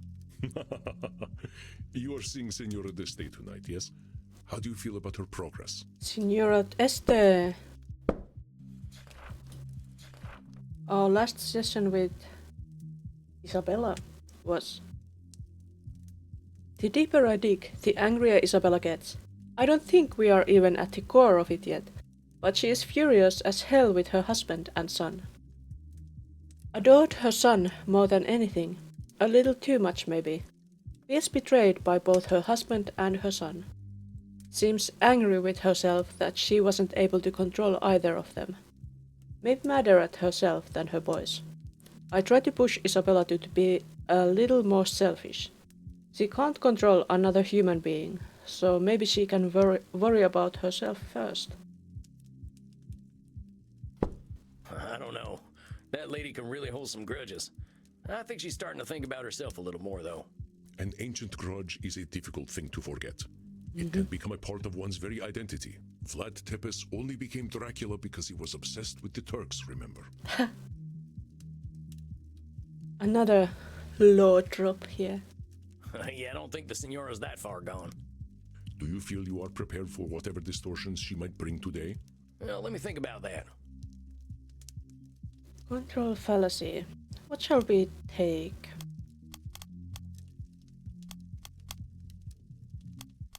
You are seeing Senora Deste tonight, yes? How do you feel about her progress? Signora Este. Our last session with Isabella was... The deeper I dig, the angrier Isabella gets. I don't think we are even at the core of it yet, but she is furious as hell with her husband and son. Adored her son more than anything, a little too much maybe. Feels betrayed by both her husband and her son. Seems angry with herself that she wasn't able to control either of them. Made madder at herself than her boys. I try to push Isabella to be a little more selfish. She can't control another human being, so maybe she can worry about herself first. I don't know. That lady can really hold some grudges. I think she's starting to think about herself a little more, though. An ancient grudge is a difficult thing to forget. It can become a part of one's very identity. Vlad Tepes only became Dracula because he was obsessed with the Turks, remember? Another low drop here. Yeah, I don't think the Senora's that far gone. Do you feel you are prepared for whatever distortions she might bring today? Well, let me think about that. Control fallacy. What shall we take?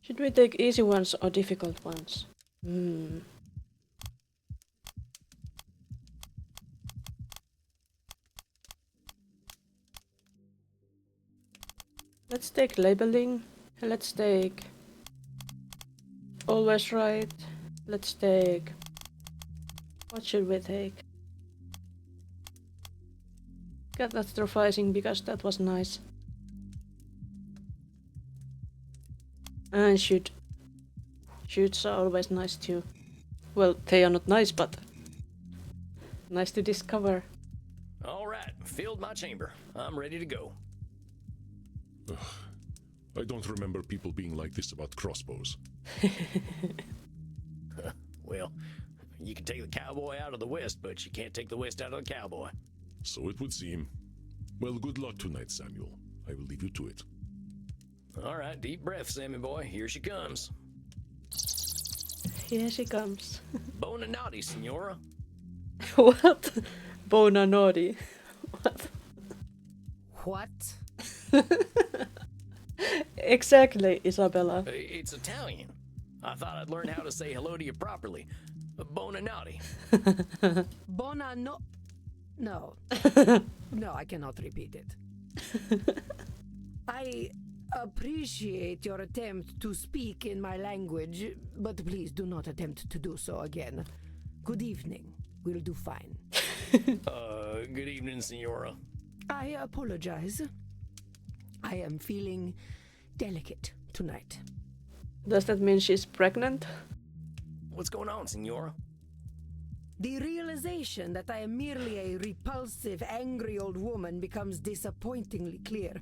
Should we take easy ones or difficult ones? Let's take labeling. Let's take always right. Let's take... What should we take? Catastrophizing, because that was nice. And shoots are always nice too. Well, they are not nice, but nice to discover. All Filled my chamber. I'm ready to go. I don't remember people being like this about crossbows. Well, you can take the cowboy out of the West, but you can't take the West out of the cowboy. So it would seem. Well, good luck tonight, Samuel. I will leave you to it. All right, deep breath, Sammy boy. Here she comes. Here she comes. Bona naughty, Senora. What? Bona naughty. What? What? Exactly, Isabella. It's Italian. I thought I'd learn how to say hello to you properly. Bona naughty. Bona no. No. No, I cannot repeat it. I appreciate your attempt to speak in my language, but please do not attempt to do so again. Good evening. We'll do fine. Good evening, Senora. I apologize. I am feeling delicate tonight. Does that mean she's pregnant? What's going on, Senora? The realization that I am merely a repulsive, angry old woman becomes disappointingly clear.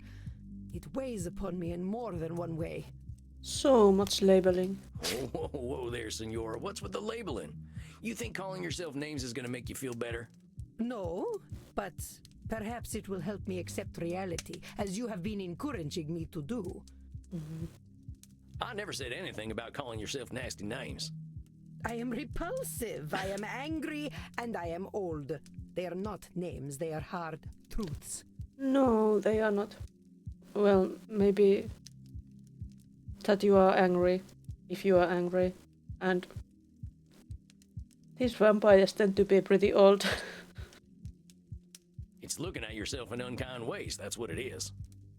It weighs upon me in more than one way. So much labeling. Whoa there, Senora. What's with the labeling? You think calling yourself names is gonna make you feel better? No, but perhaps it will help me accept reality, as you have been encouraging me to do. I never said anything about calling yourself nasty names. I am repulsive, I am angry, and I am old. They are not names, they are hard truths. No, they are not. Well, maybe that you are angry, if you are angry, and these vampires tend to be pretty old. It's looking at yourself in unkind ways, that's what it is.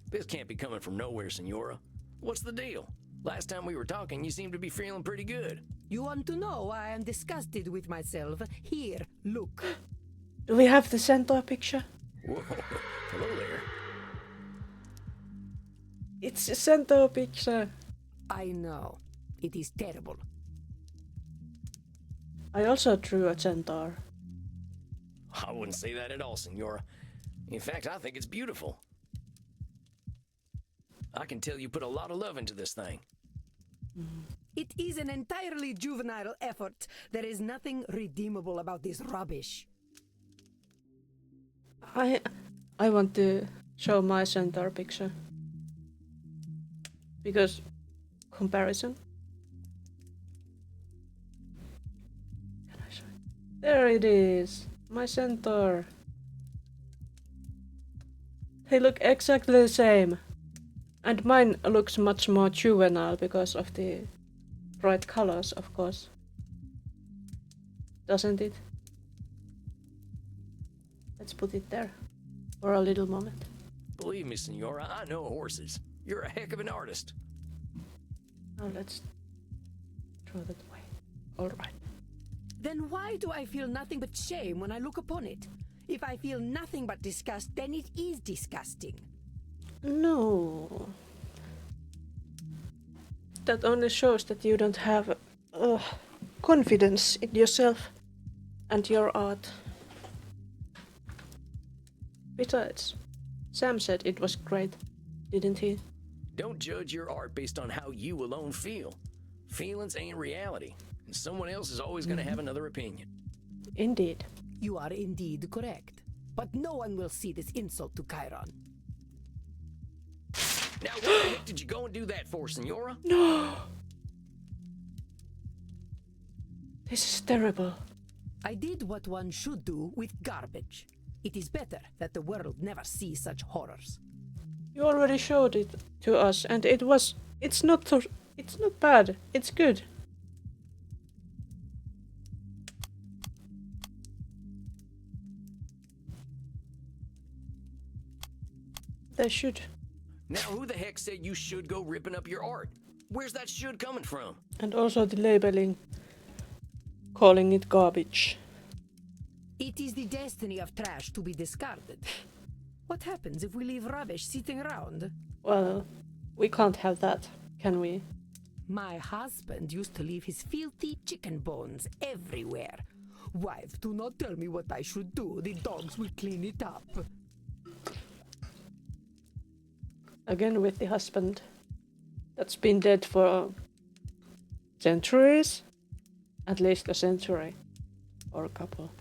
This can't be coming from nowhere, Senora. What's the deal? Last time we were talking, you seemed to be feeling pretty good. You want to know why I am disgusted with myself? Here, look. Do we have the centaur picture? Whoa, hello there. It's a centaur picture. I know. It is terrible. I also drew a centaur. I wouldn't say that at all, Senora. In fact, I think it's beautiful. I can tell you put a lot of love into this thing. It is an entirely juvenile effort. There is nothing redeemable about this rubbish. I want to show my centaur picture. Because comparison. Can I show it? There it is. My centaur. They look exactly the same. And mine looks much more juvenile because of the bright colors, of course. Doesn't it? Let's put it there for a little moment. Believe me, Senora, I know horses. You're a heck of an artist. Now let's throw that away. Alright. Then why do I feel nothing but shame when I look upon it? If I feel nothing but disgust, then it is disgusting. No. That only shows that you don't have confidence in yourself and your art. Besides, Sam said it was great, didn't he? Don't judge your art based on how you alone feel. Feelings ain't reality, and someone else is always going to have another opinion. Indeed. You are indeed correct. But no one will see this insult to Chiron. Now, what the heck did you go and do that for, Senora? No! This is terrible. I did what one should do with garbage. It is better that the world never see such horrors. You already showed it to us and it's not bad. It's good. They should. Now, who the heck said you should go ripping up your art? Where's that should coming from? And also the labeling, calling it garbage. It is the destiny of trash to be discarded. What happens if we leave rubbish sitting around? Well, we can't have that, can we? My husband used to leave his filthy chicken bones everywhere. Wife, do not tell me what I should do. The dogs will clean it up. Again with the husband that's been dead for centuries? At least a century. Or a couple.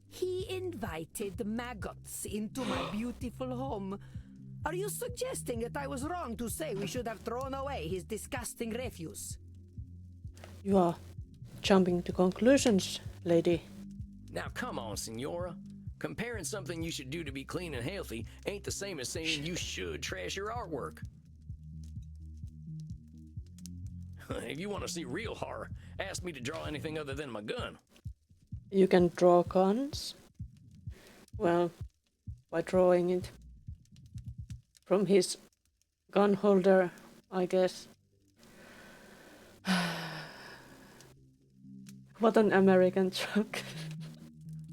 He invited maggots into my beautiful home. Are you suggesting that I was wrong to say we should have thrown away his disgusting refuse? You are jumping to conclusions, lady. Now come on, Senora. Comparing something you should do to be clean and healthy ain't the same as saying you should trash your artwork. If you want to see real horror, ask me to draw anything other than my gun. You can draw guns? Well, by drawing it from his gun holder, I guess. What an American joke.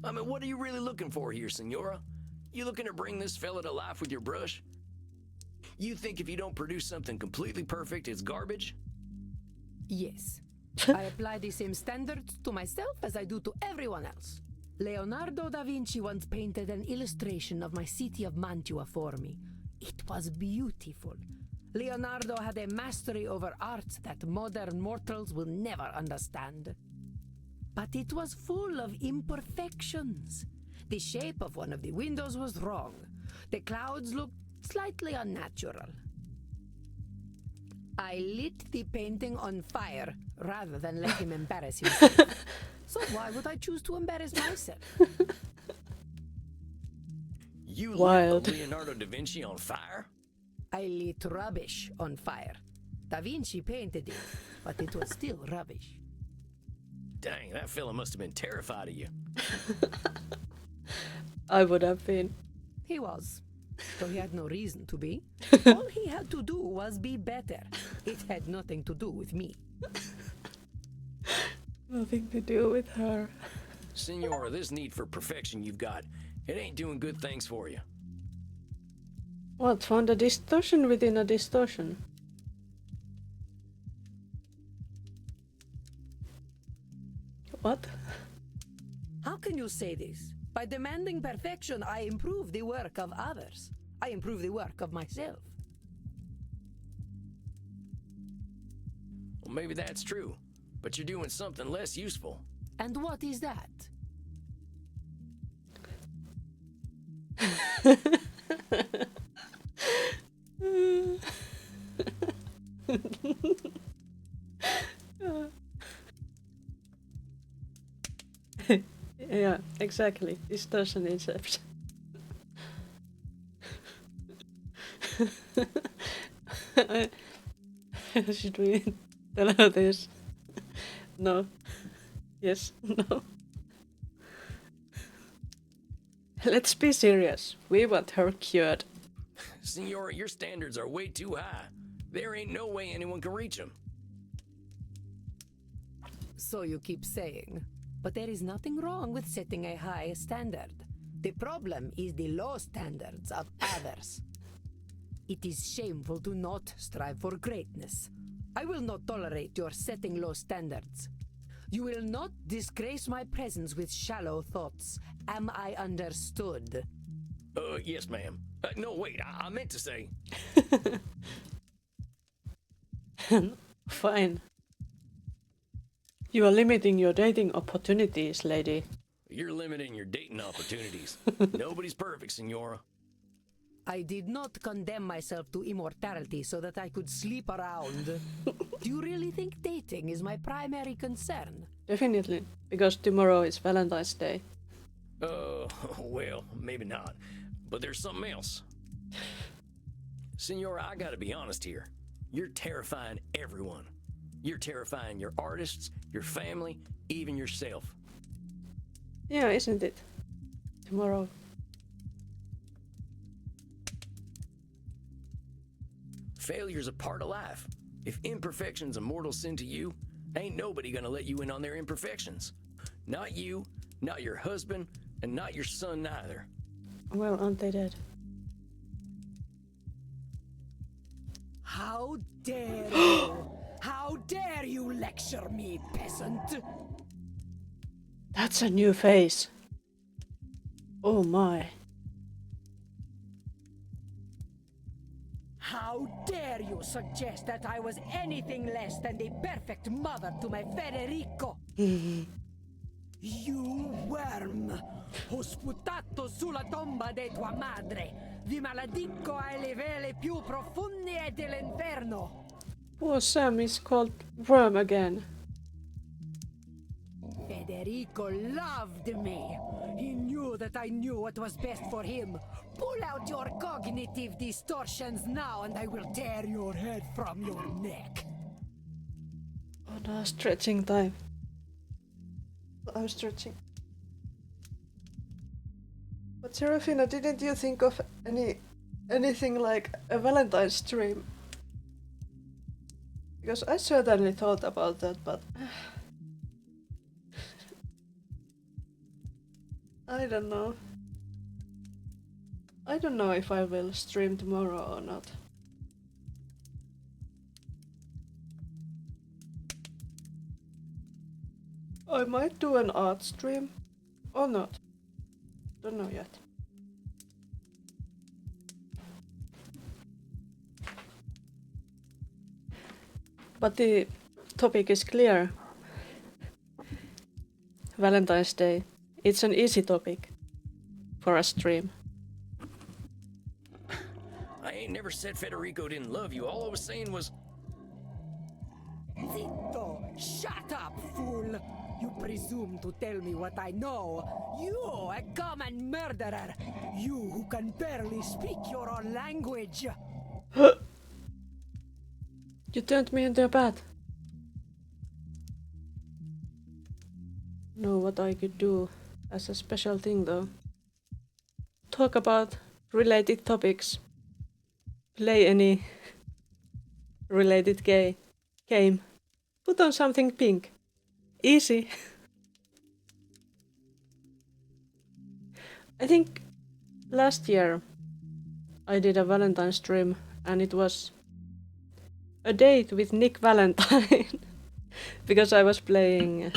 I mean, what are you really looking for here, Senora? You looking to bring this fella to life with your brush? You think if you don't produce something completely perfect, it's garbage? Yes. I apply the same standards to myself as I do to everyone else. Leonardo da Vinci once painted an illustration of my city of Mantua for me. It was beautiful. Leonardo had a mastery over art that modern mortals will never understand. But it was full of imperfections. The shape of one of the windows was wrong. The clouds looked slightly unnatural. I lit the painting on fire rather than let him embarrass himself. So why would I choose to embarrass myself? You Wild. lit Leonardo da Vinci on fire? I lit rubbish on fire. Da Vinci painted it, but it was still rubbish. Dang, that fella must have been terrified of you. I would have been. He was, though he had no reason to be. All he had to do was be better. It had nothing to do with me. Nothing to do with her. Senora, this need for perfection you've got, it ain't doing good things for you. What, found a distortion within a distortion? What? How can you say this? By demanding perfection, I improve the work of others. I improve the work of myself. Well, maybe that's true, but you're doing something less useful. And what is that? Yeah, exactly. Distortion inception. Should we tell her this? No. Yes. No. Let's be serious. We want her cured. Senora, your standards are way too high. There ain't no way anyone can reach them. So you keep saying. But there is nothing wrong with setting a high standard. The problem is the low standards of others. It is shameful to not strive for greatness. I will not tolerate your setting low standards. You will not disgrace my presence with shallow thoughts. Am I understood? Yes, ma'am. No, wait, I meant to say... Fine. You are limiting your dating opportunities, lady. You're limiting your dating opportunities. Nobody's perfect, Senora. I did not condemn myself to immortality so that I could sleep around. Do you really think dating is my primary concern? Definitely, because tomorrow is Valentine's Day. Well, maybe not. But there's something else. Senora, I gotta be honest here. You're terrifying everyone. You're terrifying your artists, your family, even yourself. Yeah, isn't it? Tomorrow. Failure's a part of life. If imperfection's a mortal sin to you, ain't nobody gonna let you in on their imperfections. Not you, not your husband, and not your son neither. Well, aren't they dead? How dare you? How dare you lecture me, peasant? That's a new face. Oh my. How dare you suggest that I was anything less than the perfect mother to my Federico? You worm! Ho sputato sulla tomba di tua madre! Vi maledico alle vele più profonde dell'inferno! Poor Sam is called Worm again. Federico loved me. He knew that I knew what was best for him. Pull out your cognitive distortions now and I will tear your head from your neck. Oh no, stretching time. I'm stretching. But Serafina, didn't you think of anything like a Valentine's stream? Because I certainly thought about that, but I don't know. I don't know if I will stream tomorrow or not. I might do an art stream or not. Don't know yet. But the topic is clear. Valentine's Day. It's an easy topic for a stream. I ain't never said Federico didn't love you. All I was saying was, Zitto! Shut up, fool! You presume to tell me what I know. You, a common murderer! You who can barely speak your own language! You turned me into a bat. Know what I could do as a special thing though. Talk about related topics. Play any related game. Put on something pink. Easy. I think last year I did a Valentine stream and it was a date with Nick Valentine because I was playing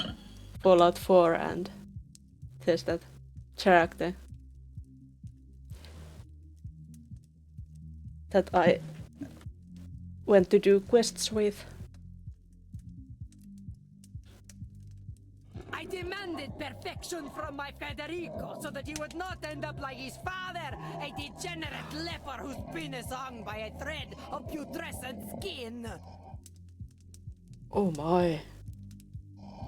Fallout 4 and there's that character that I went to do quests with. I demanded perfection from my Federico so that he would not end up like his father, a degenerate leper whose penis hung by a thread of putrescent skin. Oh my.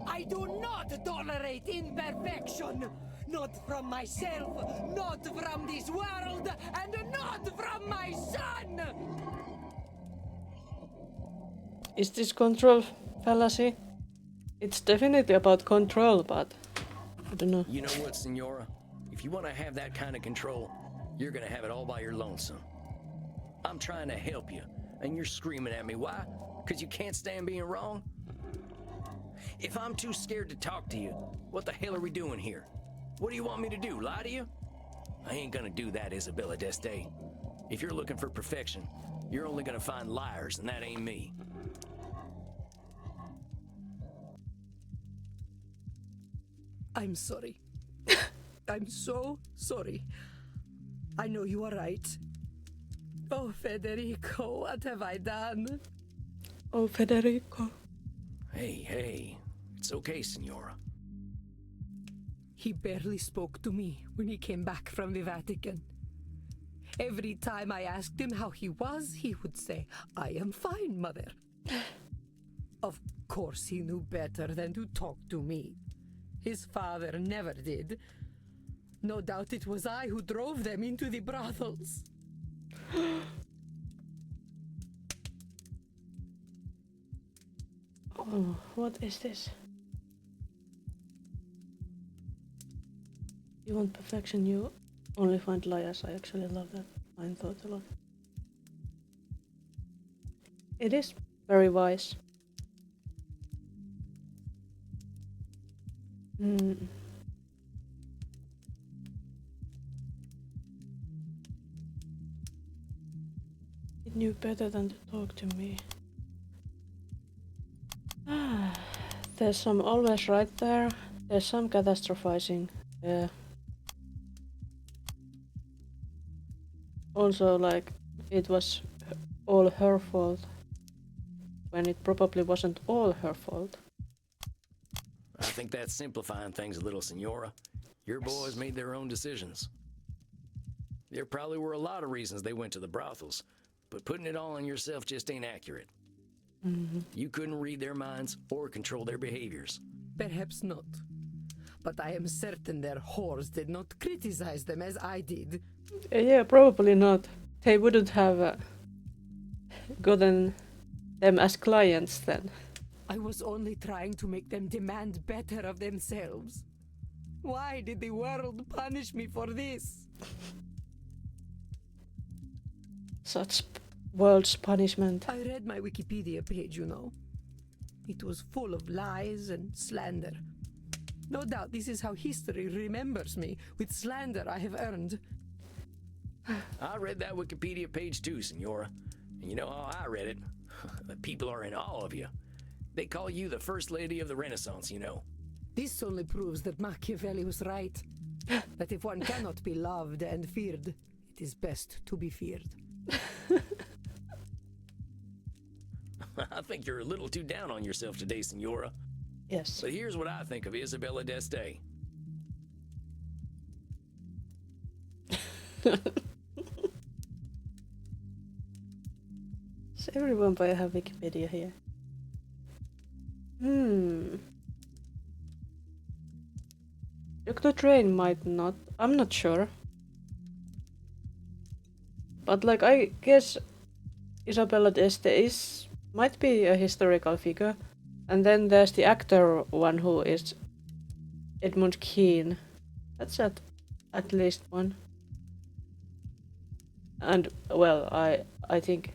I do not tolerate imperfection! Not from myself, not from this world, and not from my son! Is this control fallacy? It's definitely about control, but I don't know. you know what, Senora? If you want to have that kind of control, you're gonna have it all by your lonesome. I'm trying to help you, and you're screaming at me. Why? Because you can't stand being wrong? If I'm too scared to talk to you, what the hell are we doing here? What do you want me to do, lie to you? I ain't gonna do that, Isabella d'Este. If you're looking for perfection, you're only gonna find liars, and that ain't me. I'm sorry. I'm so sorry. I know you are right. Oh, Federico, what have I done? Oh, Federico. Hey, it's okay, Senora. He barely spoke to me when he came back from the Vatican. Every time I asked him how he was, he would say, "I am fine, mother." Of course he knew better than to talk to me. His father never did. No doubt it was I who drove them into the brothels. Oh, what is this? You want perfection, you only find liars. I actually love that line thought a lot. It is very wise. It knew better than to talk to me. There's some always right there. There's some catastrophizing. Also, like, it was all her fault, when it probably wasn't all her fault. I think that's simplifying things a little, Senora. Your boys made their own decisions. There probably were a lot of reasons they went to the brothels, but putting it all on yourself just ain't accurate. You couldn't read their minds or control their behaviors. Perhaps not. But I am certain their whores did not criticize them as I did. Yeah, probably not. They wouldn't have gotten them as clients then. I was only trying to make them demand better of themselves. Why did the world punish me for this? Such world's punishment. I read my Wikipedia page, you know. It was full of lies and slander. No doubt this is how history remembers me, with slander I have earned. I read that Wikipedia page too, Senora. And you know how I read it? The people are in awe of you. They call you the First Lady of the Renaissance, you know. This only proves that Machiavelli was right. That if one cannot be loved and feared, it is best to be feared. I think you're a little too down on yourself today, Senora. Yes. But here's what I think of Isabella d'Este. So everyone but I have Wikipedia here. Dr. Train might not. I'm not sure. But like I guess Isabella d'Este might be a historical figure. And then there's the actor one who is Edmund Keane. That's at least one. And well, I think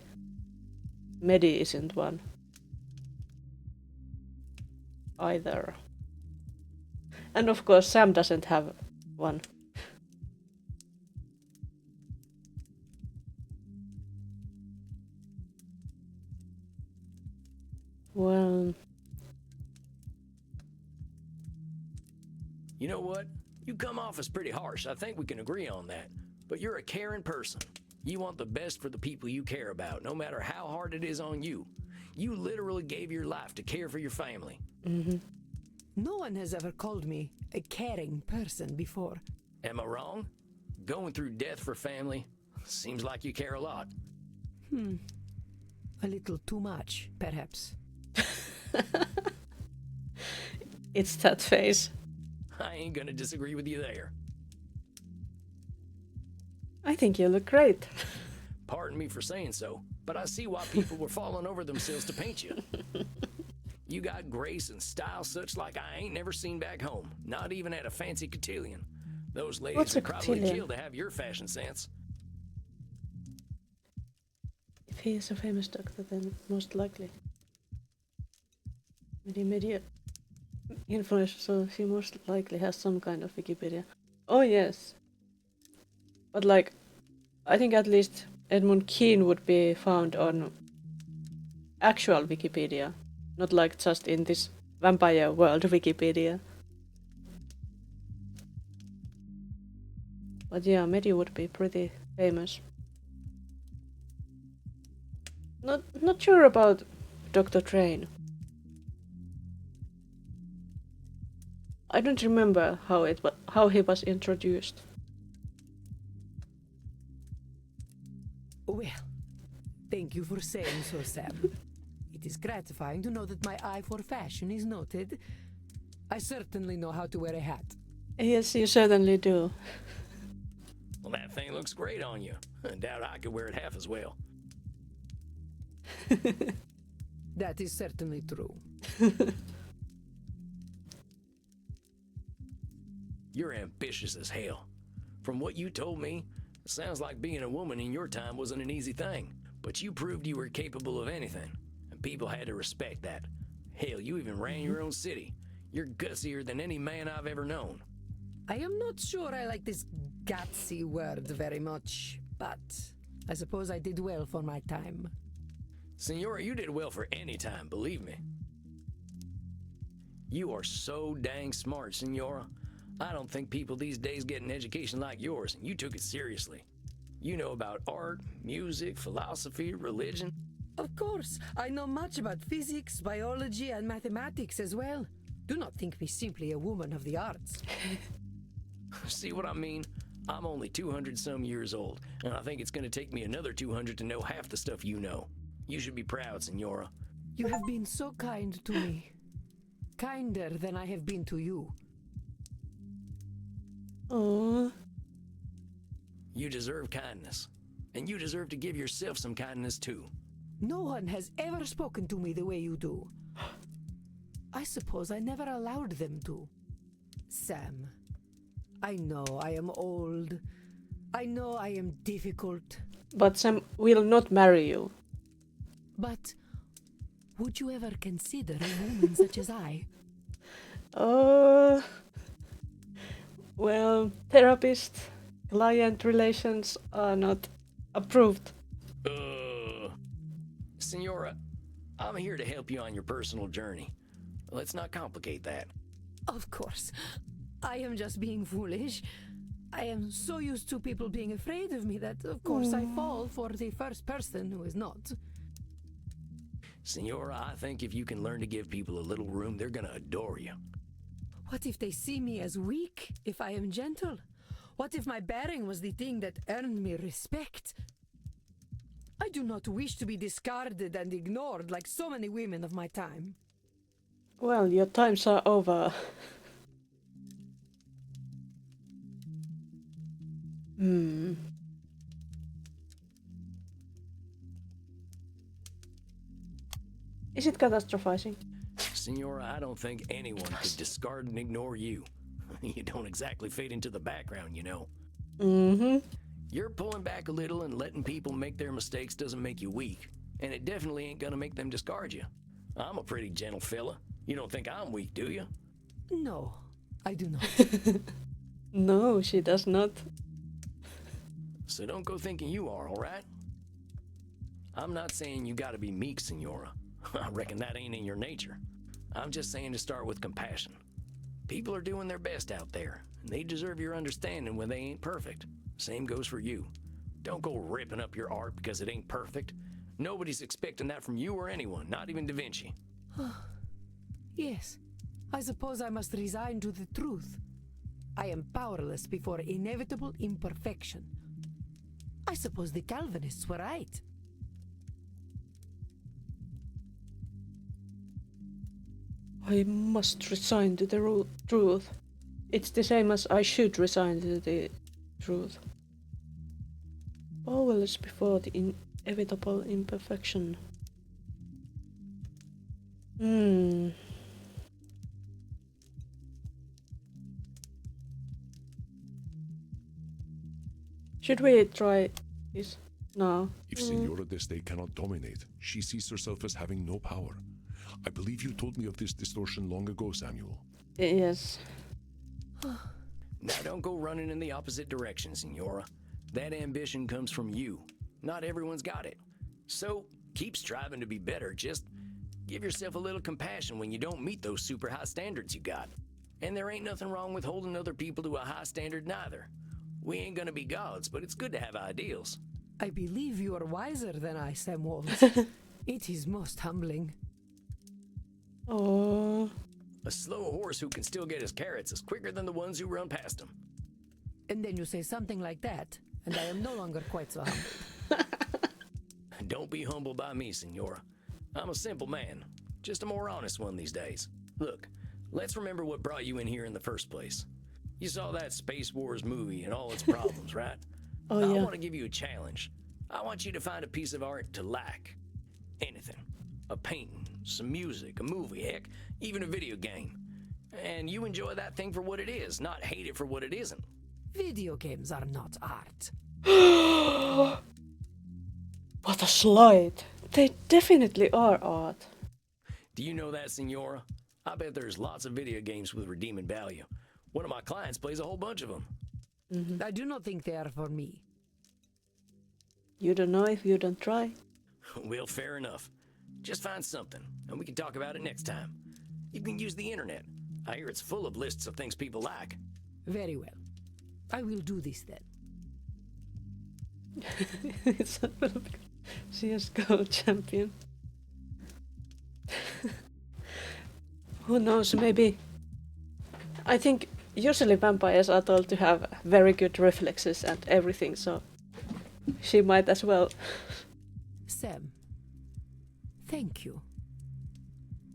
Medi isn't one either. And of course Sam doesn't have one. Well, You know what? You come off as pretty harsh. I think we can agree on that. But you're a caring person. You want the best for the people you care about, no matter how hard it is on you. You literally gave your life to care for your family. No one has ever called me a caring person before. Am I wrong? Going through death for family seems like you care a lot. A little too much, perhaps. it's that face. I ain't gonna disagree with you there. I think you look great. Pardon me for saying so, but I see why people were falling over themselves to paint you. You got grace and style such like I ain't never seen back home, not even at a fancy cotillion. Those ladies What's a would probably cotillion? kill to have your fashion sense. If he is a famous doctor, then most likely. Media influencer, so he most likely has some kind of Wikipedia. Oh yes. But like, I think at least Edmund Keane would be found on actual Wikipedia, not like just in this vampire world Wikipedia. But yeah, Medi would be pretty famous. Not sure about Dr. Train. I don't remember how he was introduced. Well, thank you for saying so, Sam. It is gratifying to know that my eye for fashion is noted. I certainly know how to wear a hat. Yes, you certainly do. Well, that thing looks great on you. I doubt I could wear it half as well. That is certainly true. You're ambitious as hell. From what you told me, it sounds like being a woman in your time wasn't an easy thing. But you proved you were capable of anything, and people had to respect that. Hell, you even ran your own city. You're gutsier than any man I've ever known. I am not sure I like this gutsy word very much, but I suppose I did well for my time. Senora, you did well for any time, believe me. You are so dang smart, Senora. I don't think people these days get an education like yours, and you took it seriously. You know about art, music, philosophy, religion. Of course, I know much about physics, biology, and mathematics as well. Do not think me simply a woman of the arts. See what I mean? I'm only 200 some years old, and I think it's gonna take me another 200 to know half the stuff you know. You should be proud, Senora. You have been so kind to me. Kinder than I have been to you. Oh, You deserve kindness, and you deserve to give yourself some kindness too. No one has ever spoken to me the way you do. I suppose I never allowed them to. Sam, I know I am old. I know I am difficult. but Sam will not marry you. But would you ever consider a woman such as I? Oh, well, therapist-client relations are not approved. Senora, I'm here to help you on your personal journey. Let's not complicate that. Of course. I am just being foolish. I am so used to people being afraid of me that, of course, I fall for the first person who is not. Senora, I think if you can learn to give people a little room, they're gonna adore you. What if they see me as weak if I am gentle? What if my bearing was the thing that earned me respect? I do not wish to be discarded and ignored like so many women of my time. Well, your times are over. Is it catastrophizing? Senora, I don't think anyone could discard and ignore you. You don't exactly fade into the background, you know. Mm-hmm. You're pulling back a little and letting people make their mistakes doesn't make you weak. And it definitely ain't gonna make them discard you. I'm a pretty gentle fella. You don't think I'm weak, do you? No, I do not. No, she does not. So don't go thinking you are, alright? I'm not saying you gotta be meek, Senora. I reckon that ain't in your nature. I'm just saying to start with compassion. People are doing their best out there, and they deserve your understanding when they ain't perfect. Same goes for you. Don't go ripping up your art because it ain't perfect. Nobody's expecting that from you or anyone, not even Da Vinci. Yes, I suppose I must resign to the truth. I am powerless before inevitable imperfection. I suppose the Calvinists were right. I must resign to the truth. It's the same as I should resign to the truth. Powerless before the inevitable imperfection. Should we try this? No. If Senora d'Este cannot dominate, she sees herself as having no power. I believe you told me of this distortion long ago, Samuel. Yes. Now don't go running in the opposite direction, Senora. That ambition comes from you. Not everyone's got it. So keep striving to be better. Just give yourself a little compassion when you don't meet those super high standards you got. And there ain't nothing wrong with holding other people to a high standard neither. We ain't gonna be gods, but it's good to have ideals. I believe you are wiser than I, Sam Walls. It is most humbling. Oh. A slow horse who can still get his carrots is quicker than the ones who run past him. And then you say something like that, and I am no longer quite so humble. Don't be humbled by me, Senora. I'm a simple man, just a more honest one these days. Look, let's remember what brought you in here in the first place. You saw that Space Wars movie and all its problems, right? Oh, I yeah. want to give you a challenge. I want you to find a piece of art to like. Anything. A painting, some music, a movie, heck, even a video game. And you enjoy that thing for what it is, not hate it for what it isn't. Video games are not art. What a slide. They definitely are art. Do you know that, Senora? I bet there's lots of video games with redeeming value. One of my clients plays a whole bunch of them. I do not think they are for me. You don't know if you don't try. Well, fair enough. Just find something, and we can talk about it next time. You can use the internet. I hear it's full of lists of things people like. Very well. I will do this then. It's a CSGO champion. Who knows, maybe... I think usually vampires are told to have very good reflexes and everything, so she might as well. Sam, thank you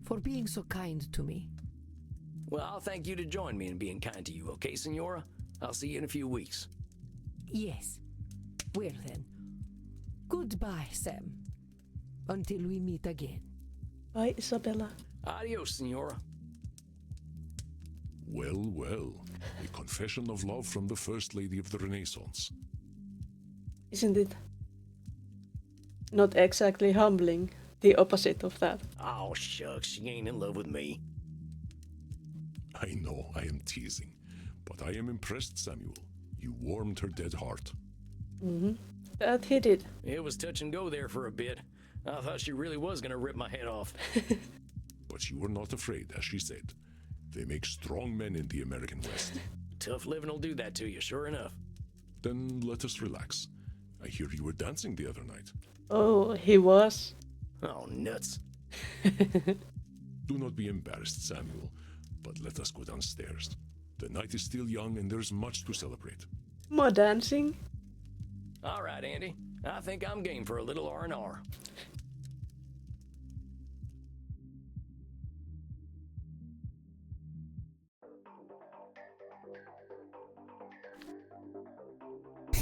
for being so kind to me. Well, I'll thank you to join me in being kind to you, okay, Senora? I'll see you in a few weeks. Yes. Well then, goodbye, Sam. Until we meet again. Bye, Isabella. Adios, Senora. Well, well. A confession of love from the First Lady of the Renaissance. Isn't it not exactly humbling? The opposite of that. Oh, shucks, she ain't in love with me. I know, I am teasing. But I am impressed, Samuel. You warmed her dead heart. That he did. It was touch and go there for a bit. I thought she really was gonna rip my head off. But you were not afraid, as she said. They make strong men in the American West. Tough living will do that to you, sure enough. Then let us relax. I hear you were dancing the other night. Oh, he was. Oh, nuts. Do not be embarrassed, Samuel, but let us go downstairs. The night is still young and there's much to celebrate. More dancing? All right, Andy. I think I'm game for a little R&R.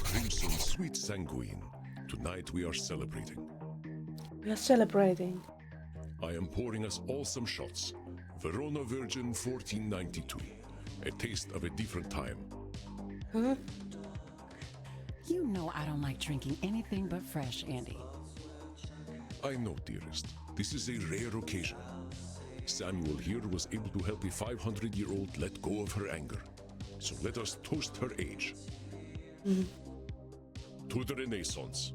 Crimson Sweet Sanguine. Tonight we are celebrating. We are celebrating. I am pouring us all some shots. Verona Virgin 1492. A taste of a different time. Huh? You know I don't like drinking anything but fresh, Andy. I know, dearest. This is a rare occasion. Samuel here was able to help a 500-year-old let go of her anger. So let us toast her age. To the Renaissance.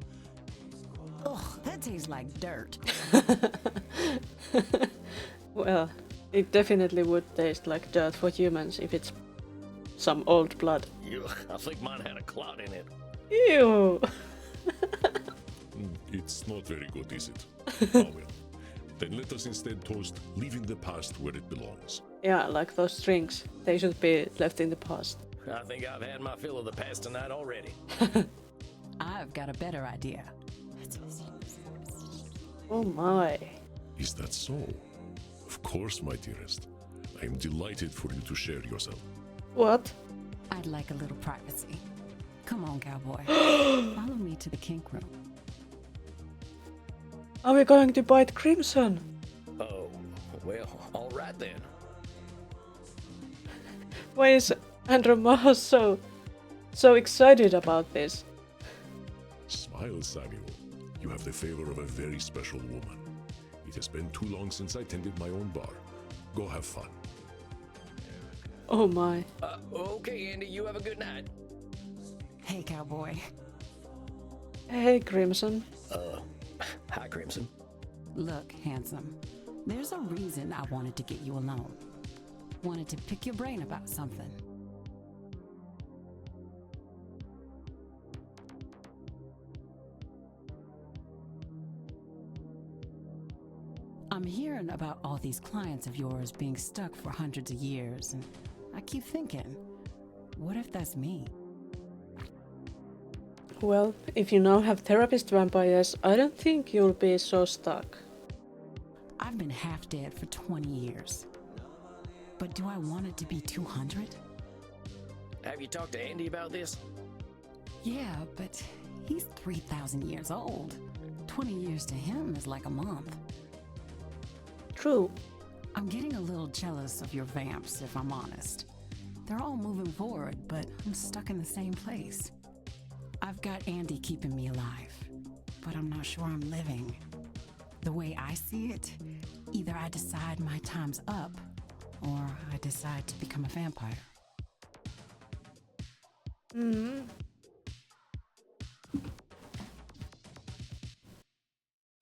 Ugh, that tastes like dirt. Well, it definitely would taste like dirt for humans if it's some old blood. Ugh, I think mine had a clot in it. Ew! It's not very good, is it? Oh well. Then let us instead toast leaving the past where it belongs. Yeah, like those drinks. They should be left in the past. I think I've had my fill of the past tonight already. I've got a better idea. Oh my. Is that so? Of course, my dearest. I am delighted for you to share yourself. What? I'd like a little privacy. Come on, cowboy. Follow me to the kink room. Are we going to bite Crimson? Oh, well, all right then. Why is Andrew Mouse so excited about this? Smile, Samuel. You have the favor of a very special woman. It has been too long since I tended my own bar. Go have fun. Oh my. Okay, Andy, you have a good night. Hey, cowboy. Hey, Crimson. Hi, Crimson. Look, handsome. There's a reason I wanted to get you alone. Wanted to pick your brain about something. I'm hearing about all these clients of yours being stuck for hundreds of years, and I keep thinking, what if that's me? Well, if you now have therapist vampires, I don't think you'll be so stuck. I've been half dead for 20 years. But do I want it to be 200? Have you talked to Andy about this? Yeah, but he's 3,000 years old. 20 years to him is like a month. True. I'm getting a little jealous of your vamps, if I'm honest. They're all moving forward, but I'm stuck in the same place. I've got Andy keeping me alive, but I'm not sure I'm living. The way I see it, either I decide my time's up, or I decide to become a vampire.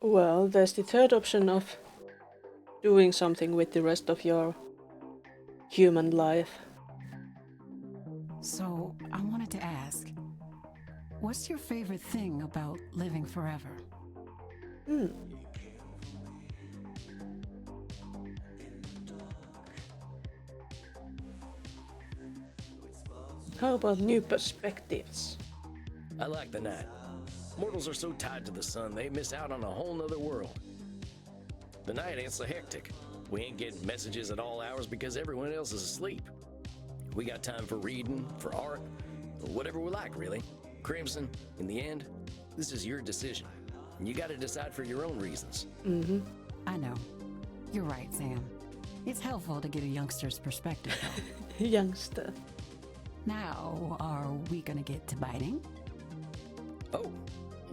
Well, there's the third option of doing something with the rest of your human life. So, I wanted to ask, What's your favorite thing about living forever? How about new perspectives? I like the night. Mortals are so tied to the sun, they miss out on a whole nother world. The night ain't so hectic. We ain't getting messages at all hours because everyone else is asleep. We got time for reading, for art, or whatever we like, really. Crimson, in the end, this is your decision. And you gotta decide for your own reasons. I know. You're right, Sam. It's helpful to get a youngster's perspective, though. Youngster. Now, are we gonna get to biting? Oh,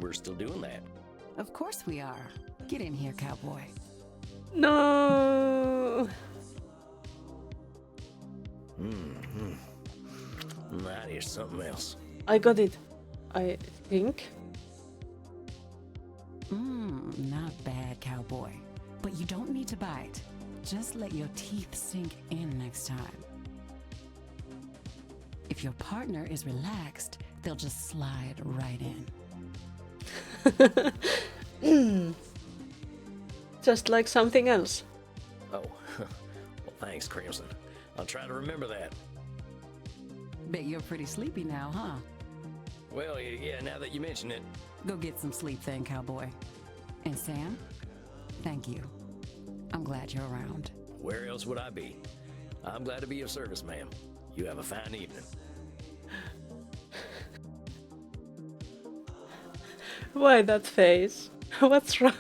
we're still doing that. Of course we are. Get in here, cowboy. No. Now here's something else. I got it. I think. Not bad, cowboy. But you don't need to bite. Just let your teeth sink in next time. If your partner is relaxed, they'll just slide right in. Just like something else. Oh, well, thanks, Crimson. I'll try to remember that. Bet you're pretty sleepy now, huh? Well, yeah, now that you mention it. Go get some sleep then, cowboy. And Sam, thank you. I'm glad you're around. Where else would I be? I'm glad to be of service, ma'am. You have a fine evening. Why that face? What's wrong?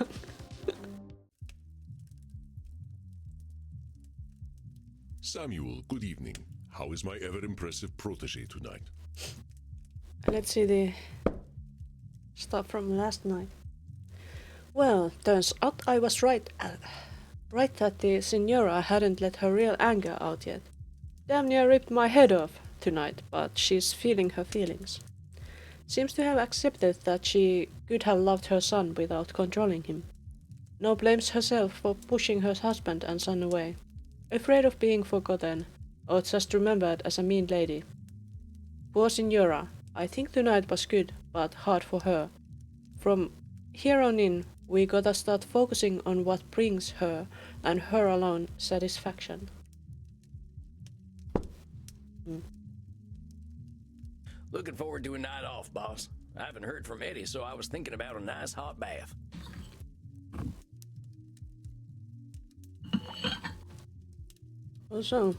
Samuel, good evening. How is my ever-impressive protege tonight? Let's see the stuff from last night. Well, turns out I was right. Right that the Signora hadn't let her real anger out yet. Damn near ripped my head off tonight, but she's feeling her feelings. Seems to have accepted that she could have loved her son without controlling him. Now blames herself for pushing her husband and son away. Afraid of being forgotten, or just remembered as a mean lady. Poor Signora, I think tonight was good, but hard for her. From here on in, we gotta start focusing on what brings her, and her alone, satisfaction. Looking forward to a night off, boss. I haven't heard from Eddie, so I was thinking about a nice hot bath. Also,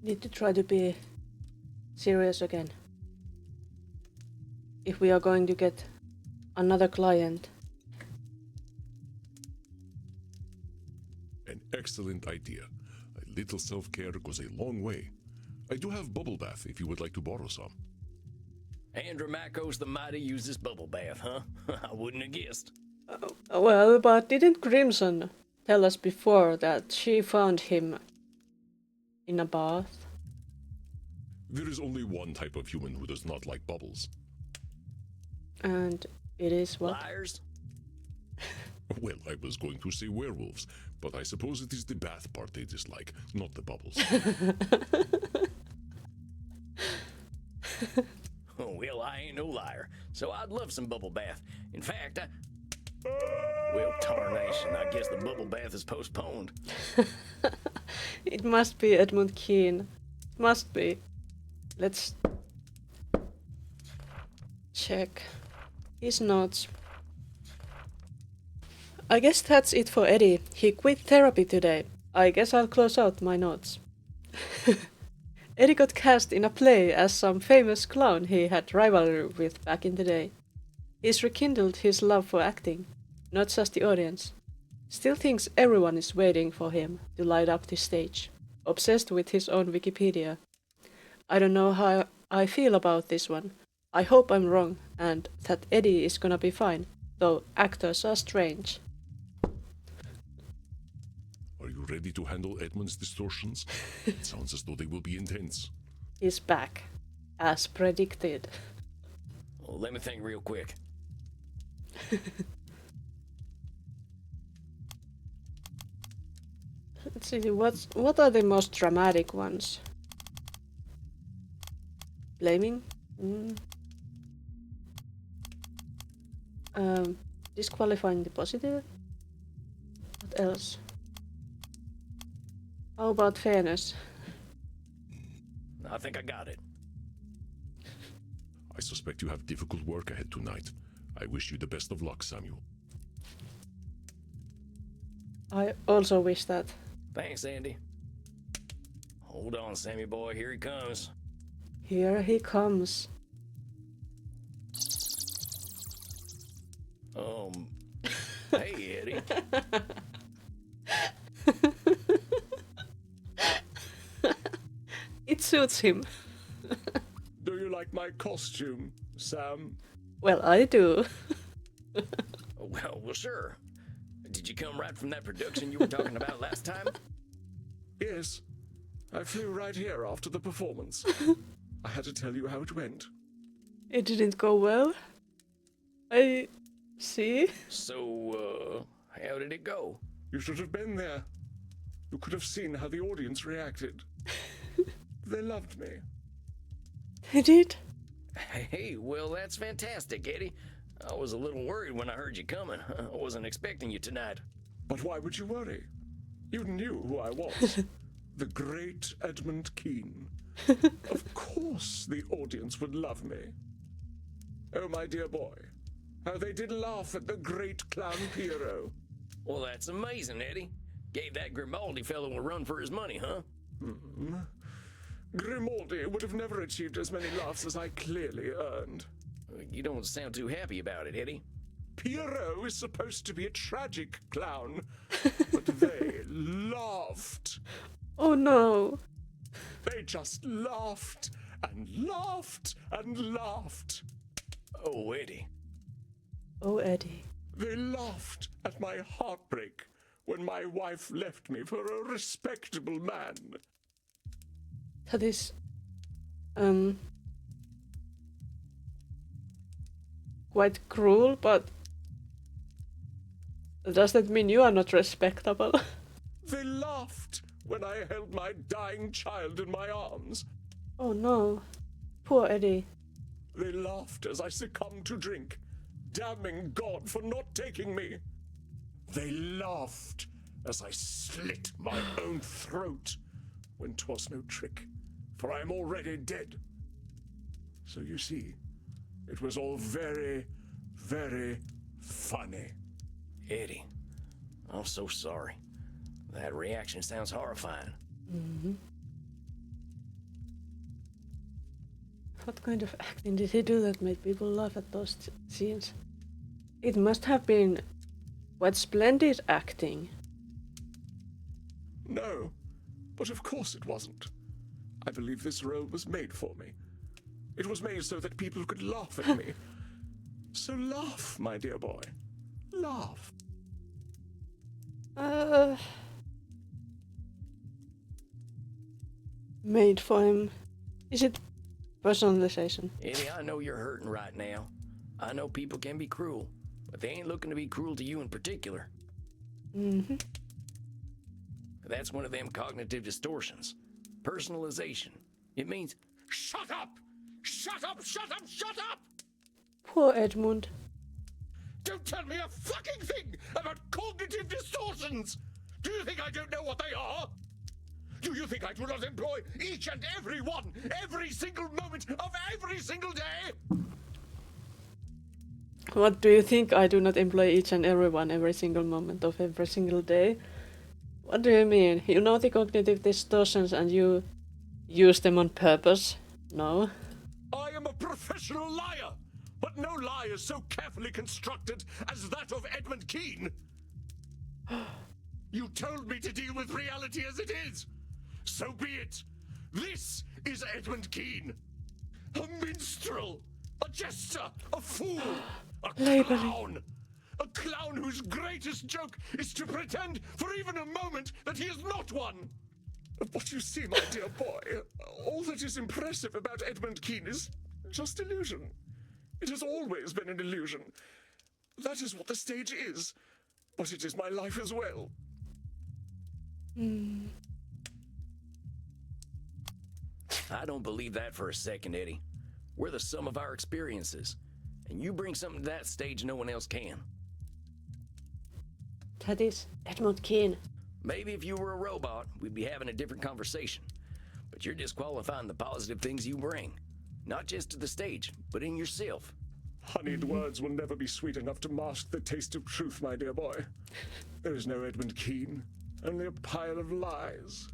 need to try to be serious again. If we are going to get another client. An excellent idea. A little self-care goes a long way. I do have bubble bath if you would like to borrow some. Andromachos the Mighty uses bubble bath, huh? I wouldn't have guessed. Well, but didn't Crimson tell us before that she found him in a bath? There is only one type of human who does not like bubbles. And it is what? Liars? Well, I was going to say werewolves, but I suppose it is the bath part they dislike, not the bubbles. Oh, well, I ain't no liar, so I'd love some bubble bath. In fact, well, tarnation, I guess the bubble bath is postponed. It must be Edmund Keane. Must be. Let's check his notes. I guess that's it for Eddie. He quit therapy today. I guess I'll close out my notes. Eddie got cast in a play as some famous clown he had rivalry with back in the day. He's rekindled his love for acting, not just the audience. Still thinks everyone is waiting for him to light up the stage. Obsessed with his own Wikipedia. I don't know how I feel about this one. I hope I'm wrong and that Eddie is gonna be fine, though actors are strange. Are you ready to handle Edmund's distortions? It sounds as though they will be intense. He's back, as predicted. Well, let me think real quick. Let's see, what are the most dramatic ones? Blaming Mm. Disqualifying the positive. What else? How about fairness? I think I got it. I suspect you have difficult work ahead tonight. I wish you the best of luck, Samuel. I also wish that. Thanks, Andy. Hold on, Sammy boy. Here he comes. Here he comes. Hey, Eddie. It suits him. Do you like my costume, Sam? Well, I do. Well, sure. Did you come right from that production you were talking about last time? Yes. I flew right here after the performance. I had to tell you how it went. It didn't go well. I see. So, how did it go? You should have been there. You could have seen how the audience reacted. They loved me. They did. Hey, well, that's fantastic, Eddie. I was a little worried when I heard you coming. I wasn't expecting you tonight. But why would you worry? You knew who I was. The great Edmund Keane. Of course the audience would love me. Oh, my dear boy. How they did laugh at the great clown Piero. Well, that's amazing, Eddie. Gave that Grimaldi fellow a run for his money, huh? Grimaldi would have never achieved as many laughs as I clearly earned. You don't sound too happy about it, Eddie. Piero is supposed to be a tragic clown, but they laughed. Oh no. They just laughed and laughed and laughed. Oh, Eddie. Oh, Eddie. They laughed at my heartbreak when my wife left me for a respectable man. That is... quite cruel, but... does that mean you are not respectable? They laughed when I held my dying child in my arms. Oh no. Poor Eddie. They laughed as I succumbed to drink, damning God for not taking me. They laughed as I slit my own throat when 'twas no trick, for I am already dead. So you see, it was all very, very funny. Eddie, I'm so sorry. That reaction sounds horrifying. What kind of acting did he do that made people laugh at those scenes? It must have been quite splendid acting. No, but of course it wasn't. I believe this role was made for me. It was made so that people could laugh at me. So laugh, my dear boy. Laugh. Made for him. Is it personalization? Eddie, I know you're hurting right now. I know people can be cruel, but they ain't looking to be cruel to you in particular. That's one of them cognitive distortions. Personalization. It means, Shut up! Shut up! Shut up! Shut up! Poor Edmund. Don't tell me a fucking thing about cognitive distortions! Do you think I don't know what they are? Do you think I do not employ each and every one, every single moment of every single day? What do you think? I do not employ each and every one every single moment of every single day? What do you mean? You know the cognitive distortions and you use them on purpose? No? I am a professional liar, but no lie is so carefully constructed as that of Edmund Keane. You told me to deal with reality as it is. So be it. This is Edmund Keane. A minstrel, a jester, a fool, a clown. A clown whose greatest joke is to pretend for even a moment that he is not one. But you see, my dear boy, all that is impressive about Edmund Keane is just illusion. It has always been an illusion. That is what the stage is. But it is my life as well. I don't believe that for a second, Eddie. We're the sum of our experiences, and you bring something to that stage no one else can. That is Edmund Keane. Maybe if you were a robot, we'd be having a different conversation. But you're disqualifying the positive things you bring, not just to the stage, but in yourself. Honeyed words will never be sweet enough to mask the taste of truth, my dear boy. There is no Edmund Keane, only a pile of lies.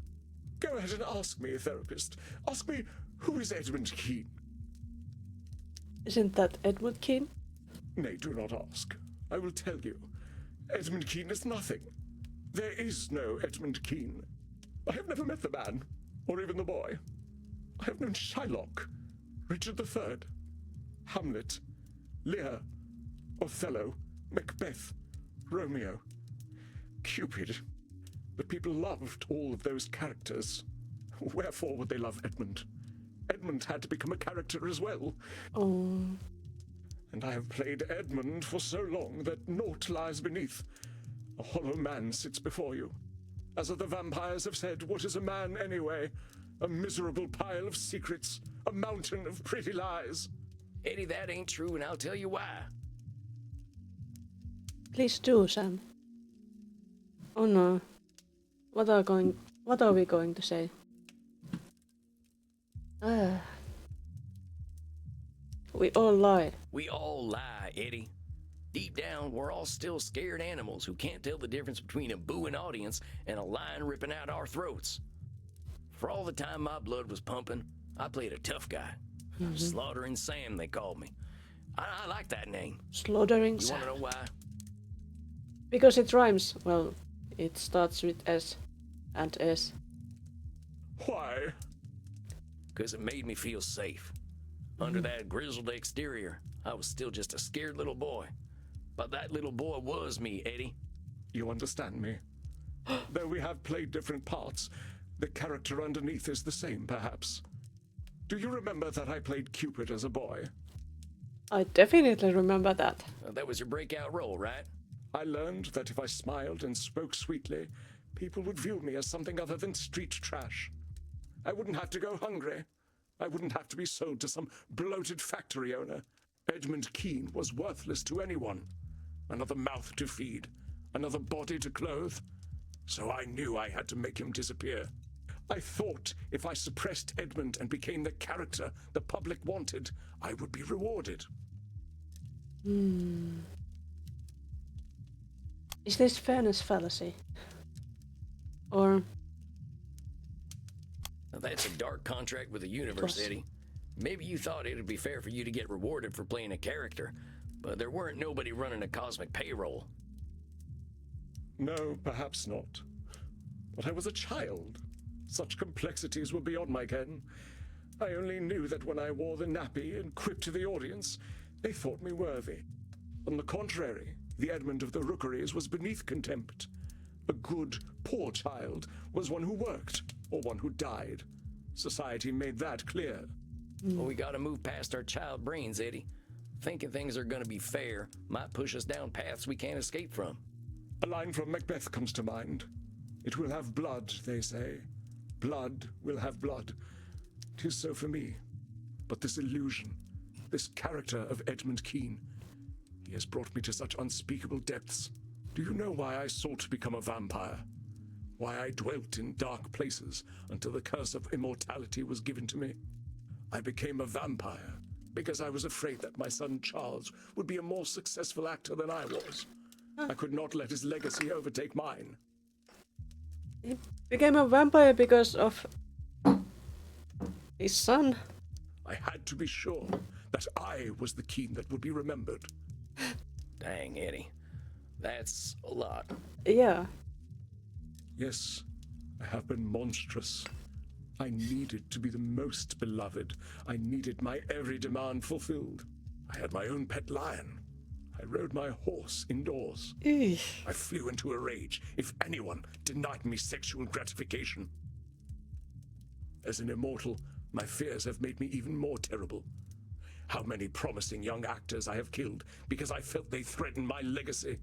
Go ahead and ask me, therapist. Ask me, who is Edmund Keane? Isn't that Edmund Keane? Nay, do not ask. I will tell you. Edmund Keane is nothing. There is no Edmund Keane. I have never met the man, or even the boy. I have known Shylock, Richard III, Hamlet, Lear, Othello, Macbeth, Romeo, Cupid. But people loved all of those characters. Wherefore would they love Edmund? Edmund had to become a character as well. Oh. And I have played Edmund for so long that naught lies beneath. A hollow man sits before you. As other vampires have said, what is a man anyway? A miserable pile of secrets, a mountain of pretty lies. Eddie, that ain't true, and I'll tell you why. Please do, Sam. Oh no. What are we going to say? We all lie. We all lie, Eddie. Deep down, we're all still scared animals who can't tell the difference between a booing audience and a lion ripping out our throats. For all the time my blood was pumping, I played a tough guy. Slaughtering Sam, they called me. I like that name. Slaughtering You Sam. want to know why? Because it rhymes. Well, it starts with S and S. Why? Because it made me feel safe. Under that grizzled exterior, I was still just a scared little boy. But that little boy was me, Eddie. You understand me. Though we have played different parts, the character underneath is the same, perhaps. Do you remember that I played Cupid as a boy? I definitely remember that. That was your breakout role, right? I learned that if I smiled and spoke sweetly, people would view me as something other than street trash. I wouldn't have to go hungry. I wouldn't have to be sold to some bloated factory owner. Edmund Keane was worthless to anyone. Another mouth to feed, another body to clothe. So I knew I had to make him disappear. I thought if I suppressed Edmund and became the character the public wanted, I would be rewarded. Is this fairness fallacy? Or... Now, that's a dark contract with the universe, Plus. Eddie. Maybe you thought it'd be fair for you to get rewarded for playing a character, but there weren't nobody running a cosmic payroll. No, perhaps not. But I was a child. Such complexities were beyond my ken. I only knew that when I wore the nappy and quipped to the audience, they thought me worthy. On the contrary, the Edmund of the Rookeries was beneath contempt. A good, poor child was one who worked, or one who died. Society made that clear. Well, we gotta move past our child brains, Eddie. Thinking things are gonna be fair might push us down paths we can't escape from. A line from Macbeth comes to mind. It will have blood, they say. Blood will have blood. 'Tis so for me. But this illusion, this character of Edmund Keane, he has brought me to such unspeakable depths. Do you know why I sought to become a vampire? Why I dwelt in dark places until the curse of immortality was given to me? I became a vampire because I was afraid that my son Charles would be a more successful actor than I was. I could not let his legacy overtake mine. He became a vampire because of his son. I had to be sure that I was the Keane that would be remembered. Dang, Eddie. That's a lot. Yeah. Yes, I have been monstrous. I needed to be the most beloved. I needed my every demand fulfilled. I had my own pet lion. I rode my horse indoors. Eesh. I flew into a rage if anyone denied me sexual gratification. As an immortal, my fears have made me even more terrible. How many promising young actors I have killed because I felt they threatened my legacy.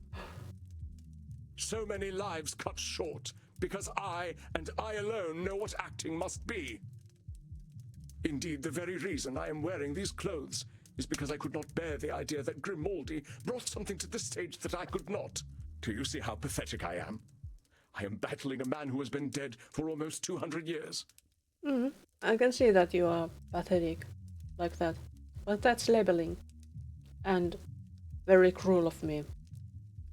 So many lives cut short because I, and I alone, know what acting must be. Indeed, the very reason I am wearing these clothes is because I could not bear the idea that Grimaldi brought something to this stage that I could not. Do you see how pathetic I am? I am battling a man who has been dead for almost 200 years. I can see that you are pathetic like that, but that's labeling, and very cruel of me.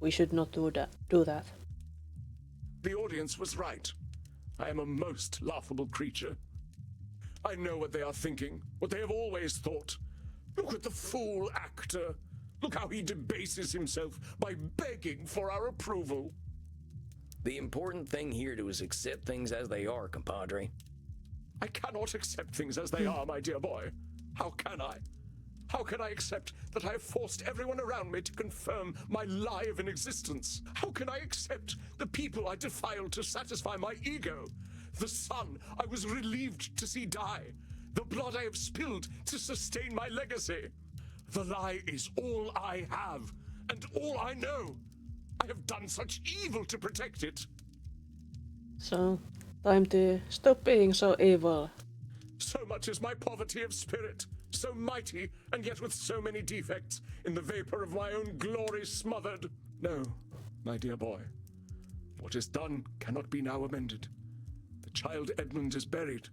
We should not do that. The audience was right. I am a most laughable creature. I know what they are thinking, what they have always thought. Look at the fool actor. Look how he debases himself by begging for our approval. The important thing here is accept things as they are, compadre. I cannot accept things as they are, my dear boy. How can I? How can I accept that I have forced everyone around me to confirm my lie of an existence? How can I accept the people I defiled to satisfy my ego? The son I was relieved to see die? The blood I have spilled to sustain my legacy? The lie is all I have, and all I know. I have done such evil to protect it. So, time to stop being so evil. So much is my poverty of spirit, so mighty, and yet with so many defects, in the vapor of my own glory smothered. No, my dear boy, what is done cannot be now amended. The child Edmund is buried,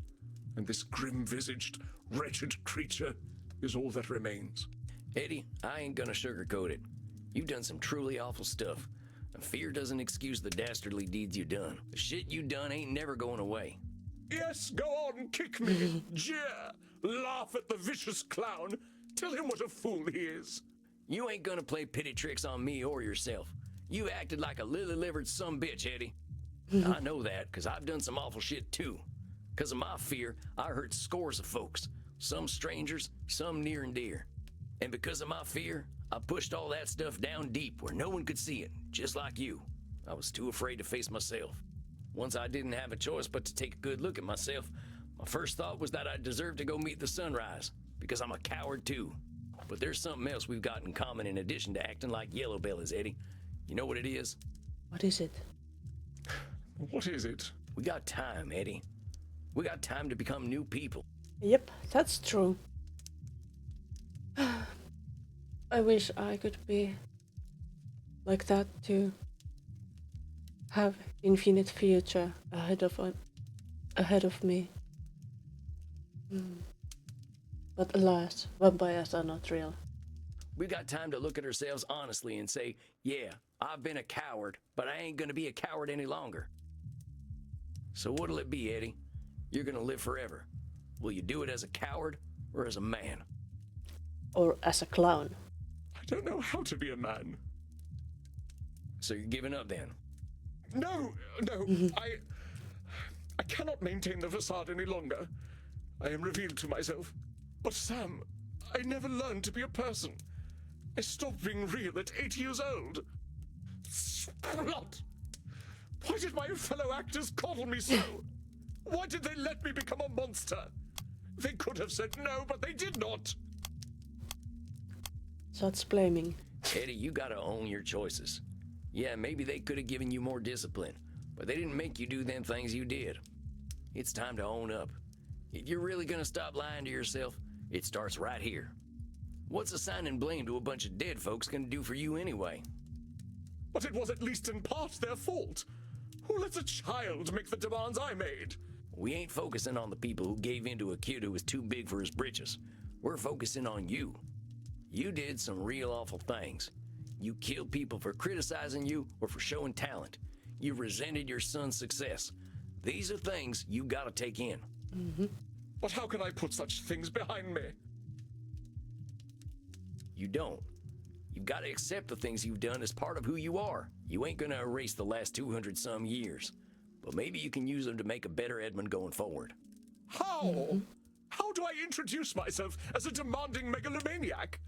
and this grim-visaged, wretched creature is all that remains. Eddie, I ain't gonna sugarcoat it. You've done some truly awful stuff, and fear doesn't excuse the dastardly deeds you done. The shit you done ain't never going away. Yes, go on, kick me, jeer, laugh at the vicious clown, tell him what a fool he is. You ain't gonna play pity tricks on me or yourself. You acted like a lily-livered sumbitch, Eddie. I know that, because I've done some awful shit too. Because of my fear, I hurt scores of folks. Some strangers, some near and dear. And because of my fear, I pushed all that stuff down deep where no one could see it, just like you. I was too afraid to face myself. Once I didn't have a choice but to take a good look at myself, my first thought was that I deserved to go meet the sunrise, because I'm a coward too. But there's something else we've got in common in addition to acting like yellow bellies, Eddie. You know what it is? What is it? What is it? We got time, Eddie. We got time to become new people. Yep, that's true. I wish I could be like that too. Have infinite future ahead of me. But alas, vampires are not real. We got time to look at ourselves honestly and say, yeah, I've been a coward, but I ain't gonna be a coward any longer. So what'll it be, Eddie? You're gonna live forever. Will you do it as a coward or as a man? Or as a clown. I don't know how to be a man. So you're giving up then? No, I cannot maintain the facade any longer. I am revealed to myself. But Sam, I never learned to be a person. I stopped being real at 8 years old. Splot! Why did my fellow actors coddle me so? Why did they let me become a monster? They could have said no, but they did not. Such blaming. Eddie, you gotta own your choices. Yeah, maybe they could have given you more discipline, but they didn't make you do them things you did. It's time to own up. If you're really gonna stop lying to yourself, it starts right here. What's assigning blame to a bunch of dead folks gonna do for you anyway? But it was at least in part their fault. Who lets a child make the demands I made? We ain't focusing on the people who gave in to a kid who was too big for his britches. We're focusing on you. You did some real awful things. You killed people for criticizing you or for showing talent. You resented your son's success. These are things you gotta take in. But how can I put such things behind me? You don't. You've gotta accept the things you've done as part of who you are. You ain't gonna erase the last 200 some years. But maybe you can use them to make a better Edmund going forward. How? How do I introduce myself as a demanding megalomaniac?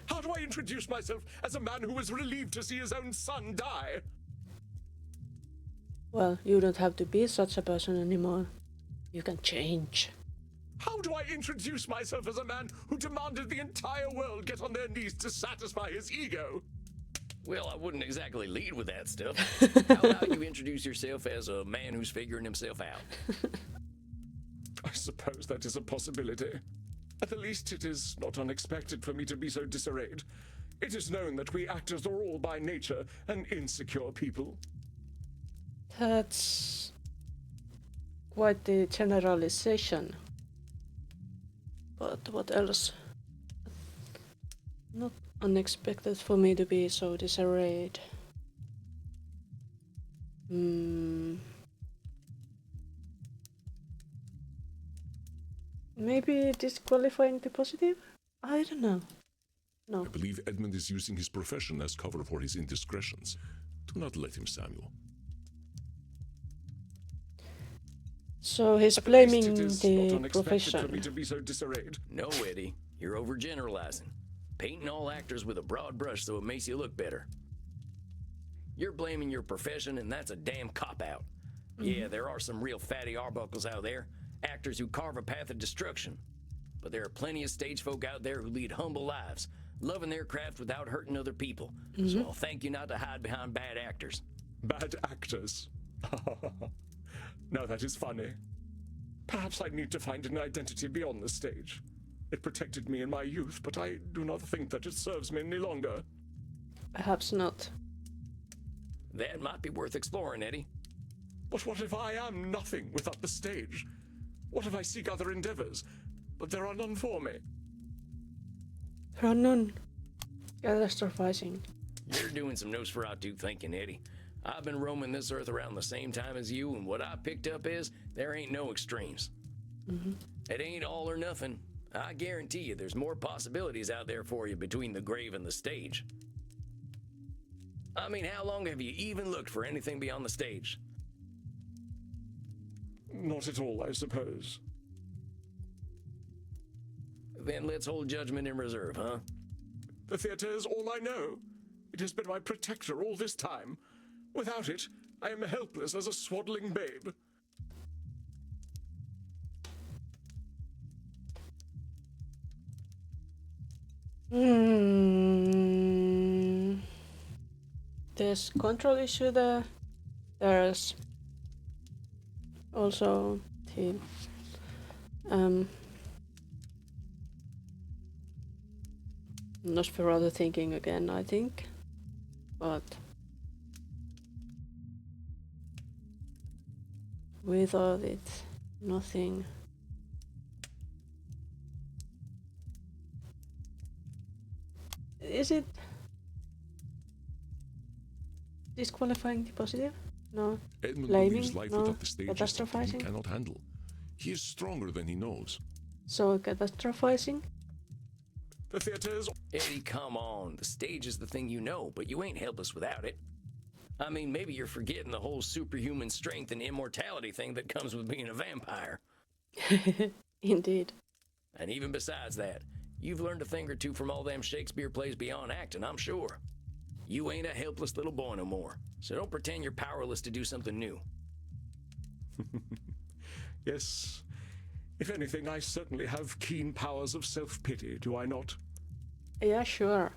How do I introduce myself as a man who was relieved to see his own son die? Well, you don't have to be such a person anymore. You can change. How do I introduce myself as a man who demanded the entire world get on their knees to satisfy his ego? Well, I wouldn't exactly lead with that stuff. How about you introduce yourself as a man who's figuring himself out? suppose that is a possibility. At the least, it is not unexpected for me to be so disarrayed. It is known that we actors are all by nature an insecure people. That's quite the generalization. But what else? Not unexpected for me to be so disarrayed. Maybe disqualifying the positive? I don't know. No. I believe Edmund is using his profession as cover for his indiscretions. Do not let him, Samuel. So he's At the least, blaming it is the not unexpected for me profession. to be so disarrayed. No, Eddie, you're overgeneralizing. Painting all actors with a broad brush so it makes you look better. You're blaming your profession, and that's a damn cop-out. Yeah, there are some real fatty arbuckles out there, actors who carve a path of destruction. But there are plenty of stage folk out there who lead humble lives, loving their craft without hurting other people. So I'll thank you not to hide behind bad actors. Bad actors. Now that is funny. Perhaps I need to find an identity beyond the stage. It protected me in my youth, but I do not think that it serves me any longer. Perhaps not. That might be worth exploring, Eddie. But what if I am nothing without the stage? What if I seek other endeavors, but there are none for me? There are none. Catastrophizing. You're doing some Nosferatu thinking, Eddie. I've been roaming this earth around the same time as you, and what I picked up is there ain't no extremes. It ain't all or nothing. I guarantee you there's more possibilities out there for you between the grave and the stage. I mean, how long have you even looked for anything beyond the stage? Not at all, I suppose. Then let's hold judgment in reserve, huh? The theater is all I know. It has been my protector all this time. Without it, I am helpless as a swaddling babe. There's control issue there. There's also the Nosferatu thinking again, I think, but without it, nothing. Is it disqualifying the positive? No. Edmund Blaming? believes life No. without the stage is something he Catastrophizing? cannot handle. He is stronger than he knows. So catastrophizing? The theater is... Eddie, come on. The stage is the thing you know, but you ain't helpless without it. I mean, maybe you're forgetting the whole superhuman strength and immortality thing that comes with being a vampire. Indeed. And even besides that, you've learned a thing or two from all them Shakespeare plays beyond acting, I'm sure. You ain't a helpless little boy no more, so don't pretend you're powerless to do something new. Yes. If anything, I certainly have keen powers of self-pity, do I not? Yeah, sure.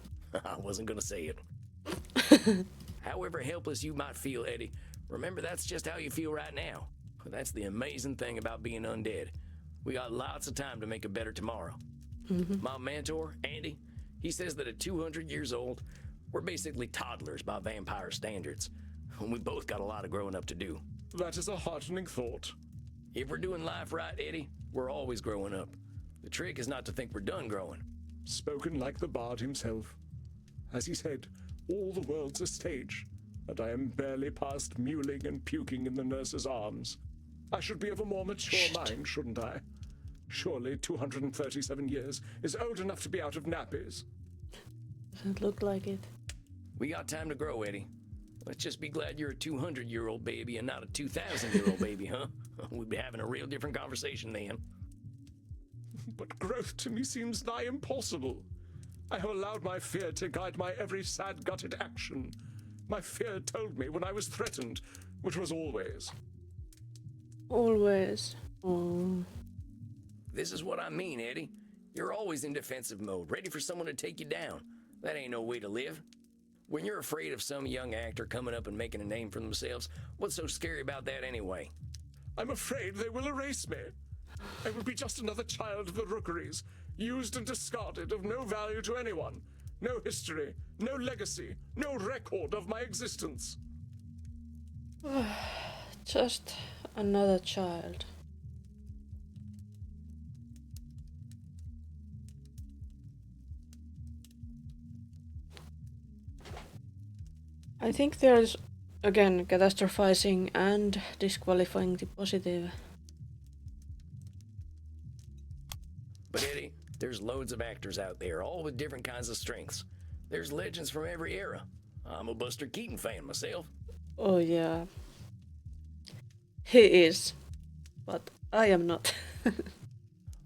I wasn't gonna say it. However helpless you might feel, Eddie, remember that's just how you feel right now. That's the amazing thing about being undead. We got lots of time to make a better tomorrow. My mentor, Andy, he says that at 200 years old, we're basically toddlers by vampire standards. And we both got a lot of growing up to do. That is a heartening thought. If we're doing life right, Eddie, we're always growing up. The trick is not to think we're done growing. Spoken like the bard himself. As he said, all the world's a stage, and I am barely past mewling and puking in the nurse's arms. I should be of a more mature mind, shouldn't I? Surely 237 years is old enough to be out of nappies. Doesn't look like it. We got time to grow, Eddie. Let's just be glad you're a 200-year-old baby and not a 2,000-year-old baby, huh? We'd be having a real different conversation then. But growth to me seems nigh impossible. I have allowed my fear to guide my every sad-gutted action. My fear told me when I was threatened, which was always. Always. Oh. This is what I mean, Eddie. You're always in defensive mode, ready for someone to take you down. That ain't no way to live. When you're afraid of some young actor coming up and making a name for themselves, what's so scary about that anyway? I'm afraid they will erase me. I will be just another child of the rookeries, used and discarded, of no value to anyone. No history, no legacy, no record of my existence. Just another child. I think there's, again, catastrophizing and disqualifying the positive. But Eddie, there's loads of actors out there, all with different kinds of strengths. There's legends from every era. I'm a Buster Keaton fan myself. Oh yeah. He is. But I am not.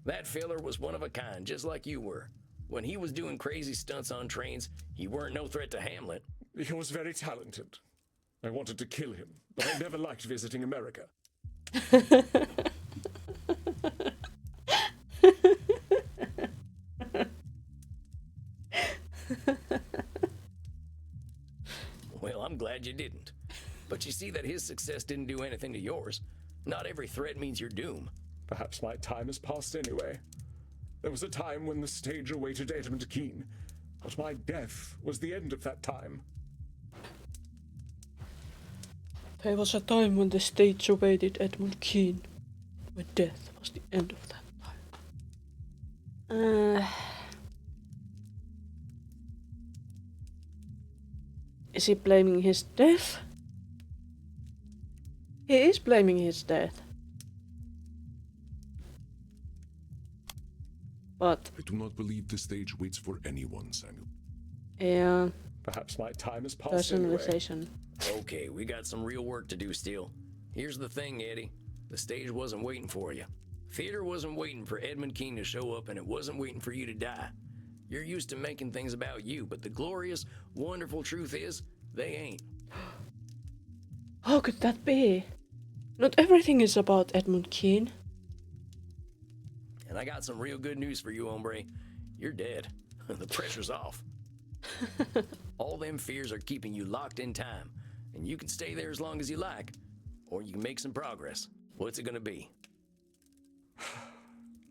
That filler was one of a kind, just like you were. When he was doing crazy stunts on trains, he weren't no threat to Hamlet. He was very talented. I wanted to kill him, but I never liked visiting America. Well, I'm glad you didn't. But you see that his success didn't do anything to yours. Not every threat means your doom. Perhaps my time has passed anyway. There was a time when the stage awaited Edmund Kean, but my death was the end of that time. There was a time when the stage awaited Edmund Kean, when death was the end of that time. Is he blaming his death? He is blaming his death. But I do not believe the stage waits for anyone, Samuel. yeah, Perhaps my time has passed anyway. personalization. Okay, we got some real work to do still. Here's the thing, Eddie. The stage wasn't waiting for you. Theater wasn't waiting for Edmund Kean to show up, and it wasn't waiting for you to die. You're used to making things about you, but the glorious, wonderful truth is, they ain't. How could that be? Not everything is about Edmund Kean. And I got some real good news for you, hombre. You're dead. The pressure's off. All them fears are keeping you locked in time, and you can stay there as long as you like, or you can make some progress. What's it gonna be?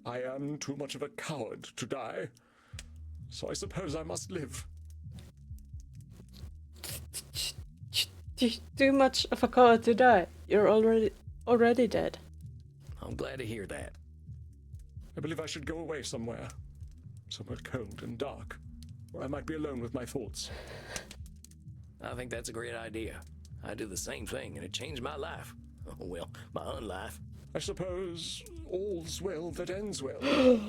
I am too much of a coward to die, so I suppose I must live. Too much of a coward to die. You're already dead. I'm glad to hear that. I believe I should go away somewhere cold and dark, where I might be alone with my thoughts. I think that's a great idea. I did the same thing, and it changed my life. Oh, well, my unlife. I suppose all's well that ends well. Those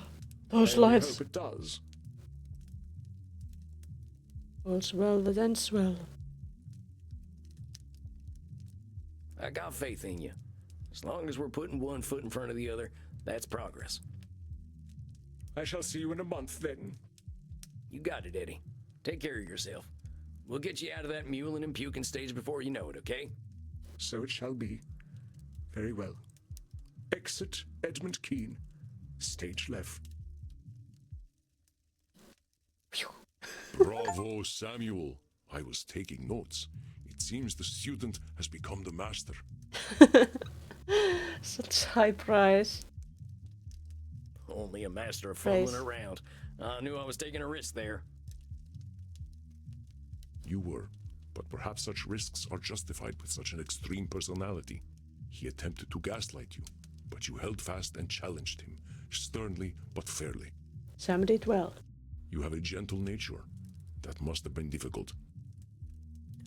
I only lines. hope it does. All's well that ends well. I got faith in you. As long as we're putting one foot in front of the other, that's progress. I shall see you in a month then. You got it, Eddie. Take care of yourself. We'll get you out of that mewling and puking stage before you know it, okay? So it shall be. Very well. Exit Edmund Kean. Stage left. Bravo, Samuel. I was taking notes. It seems the student has become the master. Such high price. Only a master of Praise. fumbling around. I knew I was taking a risk there. You were, but perhaps such risks are justified with such an extreme personality. He attempted to gaslight you, but you held fast and challenged him, sternly but fairly. Sam did well. You have a gentle nature. That must have been difficult.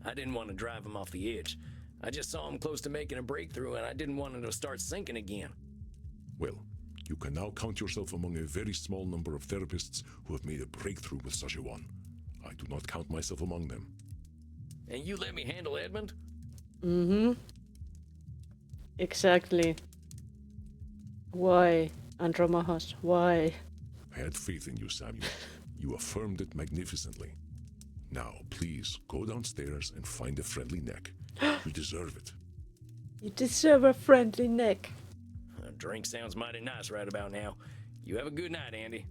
I didn't want to drive him off the edge. I just saw him close to making a breakthrough, and I didn't want him to start sinking again. Well, you can now count yourself among a very small number of therapists who have made a breakthrough with such a one. I do not count myself among them. And you let me handle Edmund? Mm-hmm. Exactly. Why, Andromahos? Why? I had faith in you, Samuel. You affirmed it magnificently. Now, please, go downstairs and find a friendly neck. You deserve it. You deserve a friendly neck. A drink sounds mighty nice right about now. You have a good night, Andy.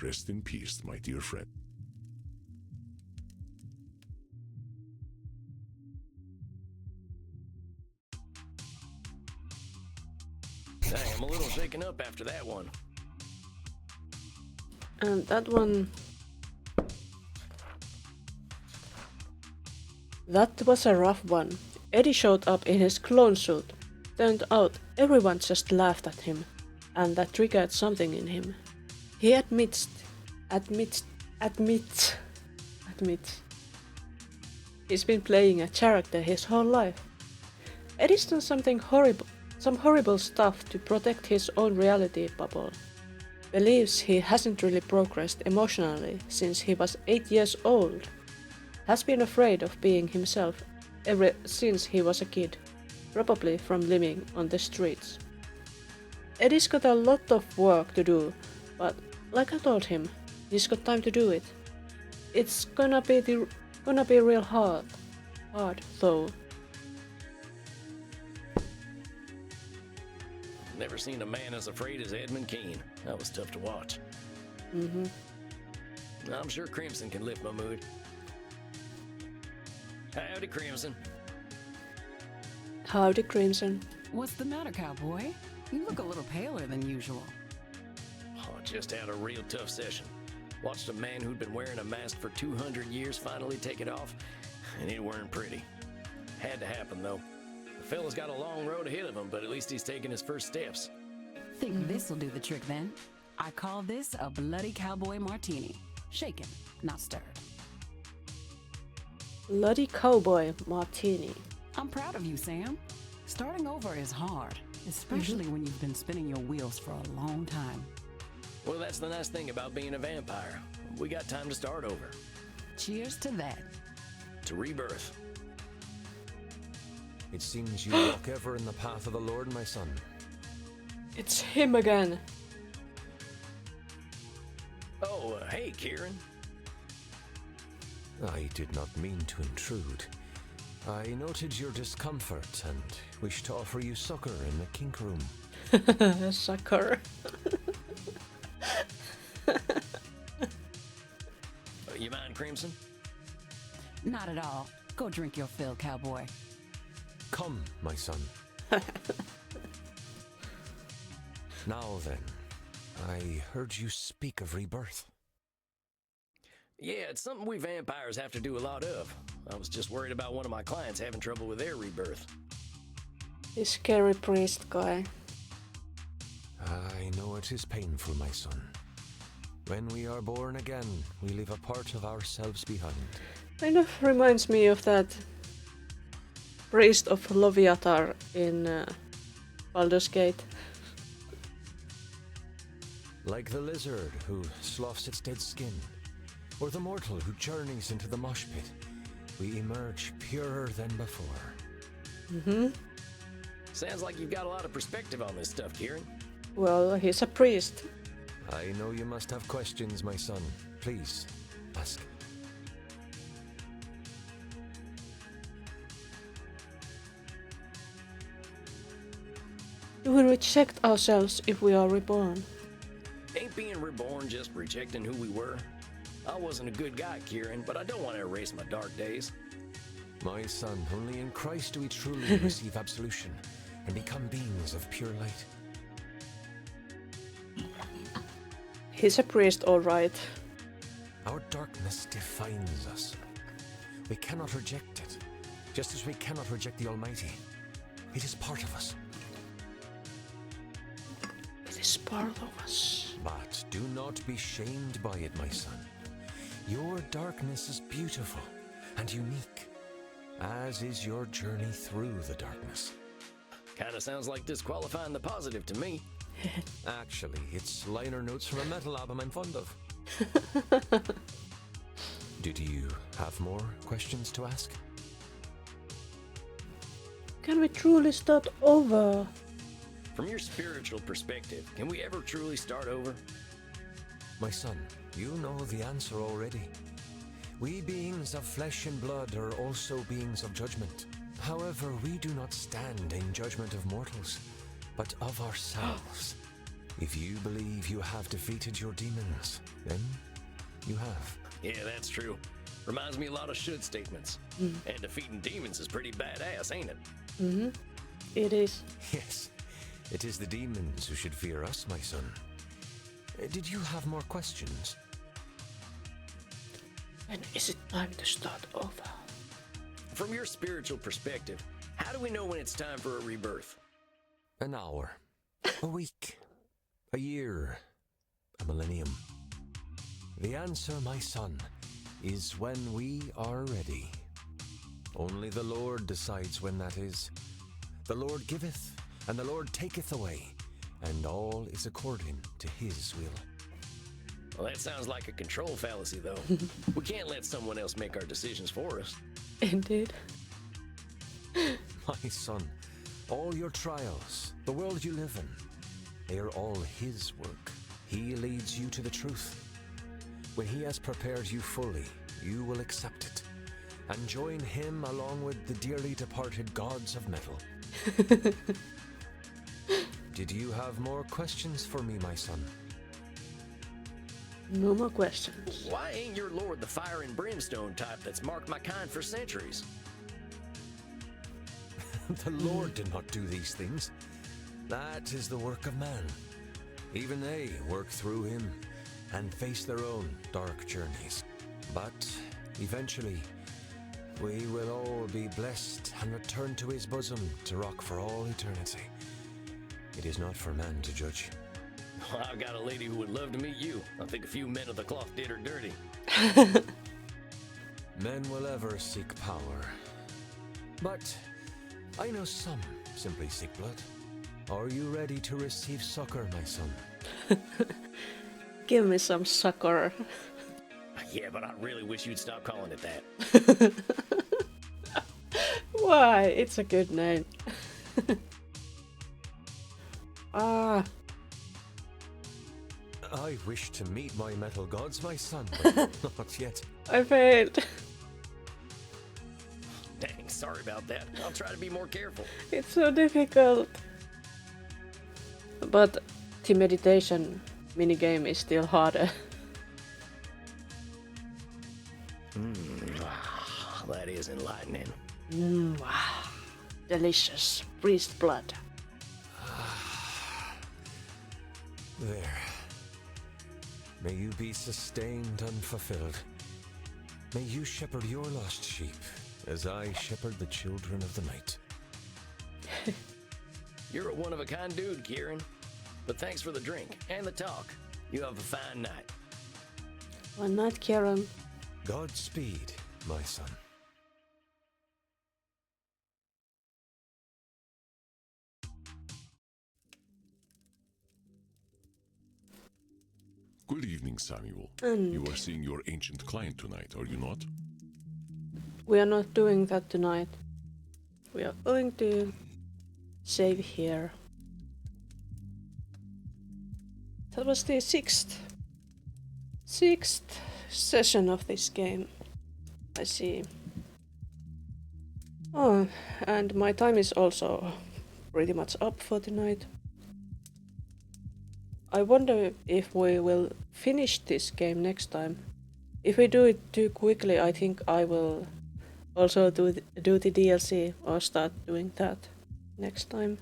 Rest in peace, my dear friend. Dang, I'm a little shaken up after that one. And that one... That was a rough one. Eddie showed up in his clone suit. Turned out everyone just laughed at him, and that triggered something in him. He admits he's been playing a character his whole life. Eddie's done some horrible stuff to protect his own reality bubble. Believes he hasn't really progressed emotionally since he was 8 years old. Has been afraid of being himself ever since he was a kid, probably from living on the streets. Eddie's got a lot of work to do, but like I told him, he's got time to do it. It's gonna be real hard though. Never seen a man as afraid as Edmund Keene. That was tough to watch. I'm sure Crimson can lift my mood. Howdy, Crimson. Howdy, Crimson. What's the matter, cowboy? You look a little paler than usual. Oh, just had a real tough session. Watched a man who'd been wearing a mask for 200 years finally take it off, and it weren't pretty. Had to happen, though. The fella's got a long road ahead of him, but at least he's taking his first steps. Think this'll do the trick then? I call this a bloody cowboy martini. Shaken, not stirred. Bloody cowboy martini. I'm proud of you, Sam. Starting over is hard, especially when you've been spinning your wheels for a long time. Well, that's the nice thing about being a vampire. We got time to start over. Cheers to that. To rebirth. It seems you walk ever in the path of the Lord, my son. It's him again. Oh, hey, Kieran. I did not mean to intrude. I noted your discomfort and wish to offer you succor in the kink room. Sucker. You mind, Crimson? Not at all. Go drink your fill, cowboy. Come, my son. Now then, I heard you speak of rebirth. Yeah, it's something we vampires have to do a lot of. I was just worried about one of my clients having trouble with their rebirth. This scary priest guy. I know it is painful, my son. When we are born again, we leave a part of ourselves behind. Kind of reminds me of that priest of Loviatar in Baldur's Gate. Like the lizard who sloughs its dead skin, or the mortal who journeys into the mosh pit, we emerge purer than before. Sounds like you've got a lot of perspective on this stuff, Kieran. Well, he's a priest. I know you must have questions, my son. Please, ask. Do we reject ourselves if we are reborn? Ain't being reborn just rejecting who we were? I wasn't a good guy, Kieran, but I don't want to erase my dark days. My son, only in Christ do we truly receive absolution and become beings of pure light. He's a priest, all right. Our darkness defines us. We cannot reject it, just as we cannot reject the Almighty. It is part of us. It is part of us. But do not be shamed by it, my son. Your darkness is beautiful and unique, as is your journey through the darkness. Kinda sounds like disqualifying the positive to me. Actually, it's liner notes from a metal album I'm fond of. Did you have more questions to ask? Can we truly start over? From your spiritual perspective, can we ever truly start over? My son, you know the answer already. We beings of flesh and blood are also beings of judgment. However, we do not stand in judgment of mortals, but of ourselves. If you believe you have defeated your demons, then you have. Yeah, that's true. Reminds me a lot of should statements. And defeating demons is pretty badass, ain't it? It is. Yes, It is the demons who should fear us, my son. Did you have more questions? When is it time to start over? From your spiritual perspective, how do we know when it's time for a rebirth? An hour, a week, a year, a millennium. The answer, my son, is when we are ready. Only the Lord decides when that is. The Lord giveth, and the Lord taketh away, and all is according to his will. Well, that sounds like a control fallacy, though. We can't let someone else make our decisions for us. Indeed. My son, all your trials, the world you live in, they are all his work. He leads you to the truth. When he has prepared you fully, you will accept it and join him along with the dearly departed gods of metal. Did you have more questions for me, my son? No more questions. Why ain't your lord the fire and brimstone type that's marked my kind for centuries? The Lord did not do these things. That is the work of man. Even they work through him and face their own dark journeys. But eventually, we will all be blessed and return to his bosom to rock for all eternity. It is not for man to judge. Well, I've got a lady who would love to meet you. I think a few men of the cloth did her dirty. Men will ever seek power. But I know some simply seek blood. Are you ready to receive succor, my son? Give me some succor. Yeah, but I really wish you'd stop calling it that. Why? It's a good name. Ah. I wish to meet my metal gods, my son, but not yet. I failed. Dang, sorry about that. I'll try to be more careful. It's so difficult. But the meditation minigame is still harder. That is enlightening. Wow. Delicious. Priest blood. There. May you be sustained and fulfilled. May you shepherd your lost sheep, as I shepherd the children of the night. You're a one-of-a-kind dude, Kieran. But thanks for the drink and the talk. You have a fine night. One night, Kieran. Godspeed, my son. Good evening, Samuel. And You are seeing your ancient client tonight, are you not? we are not doing that tonight. We are going to save here. That was the sixth session of this game. I see. Oh, and my time is also pretty much up for tonight. I wonder if we will finish this game next time. If we do it too quickly, I think I will also do the DLC or start doing that next time.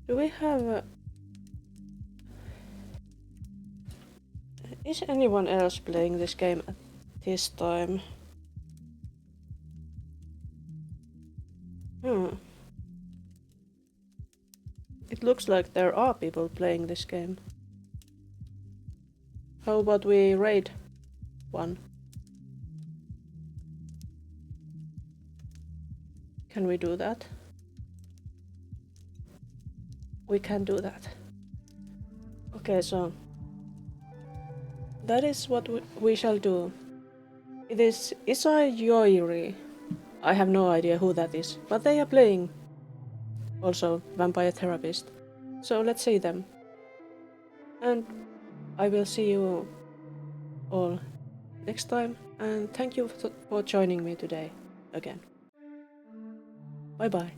Do we have... Is anyone else playing this game at this time? It looks like there are people playing this game. How about we raid one? Can we do that? We can do that. Okay, so that is what we shall do. It is Isai Yoiri. I have no idea who that is, but they are playing also Vampire Therapist. So let's see them. And I will see you all next time, and thank you for joining me today again. Bye bye.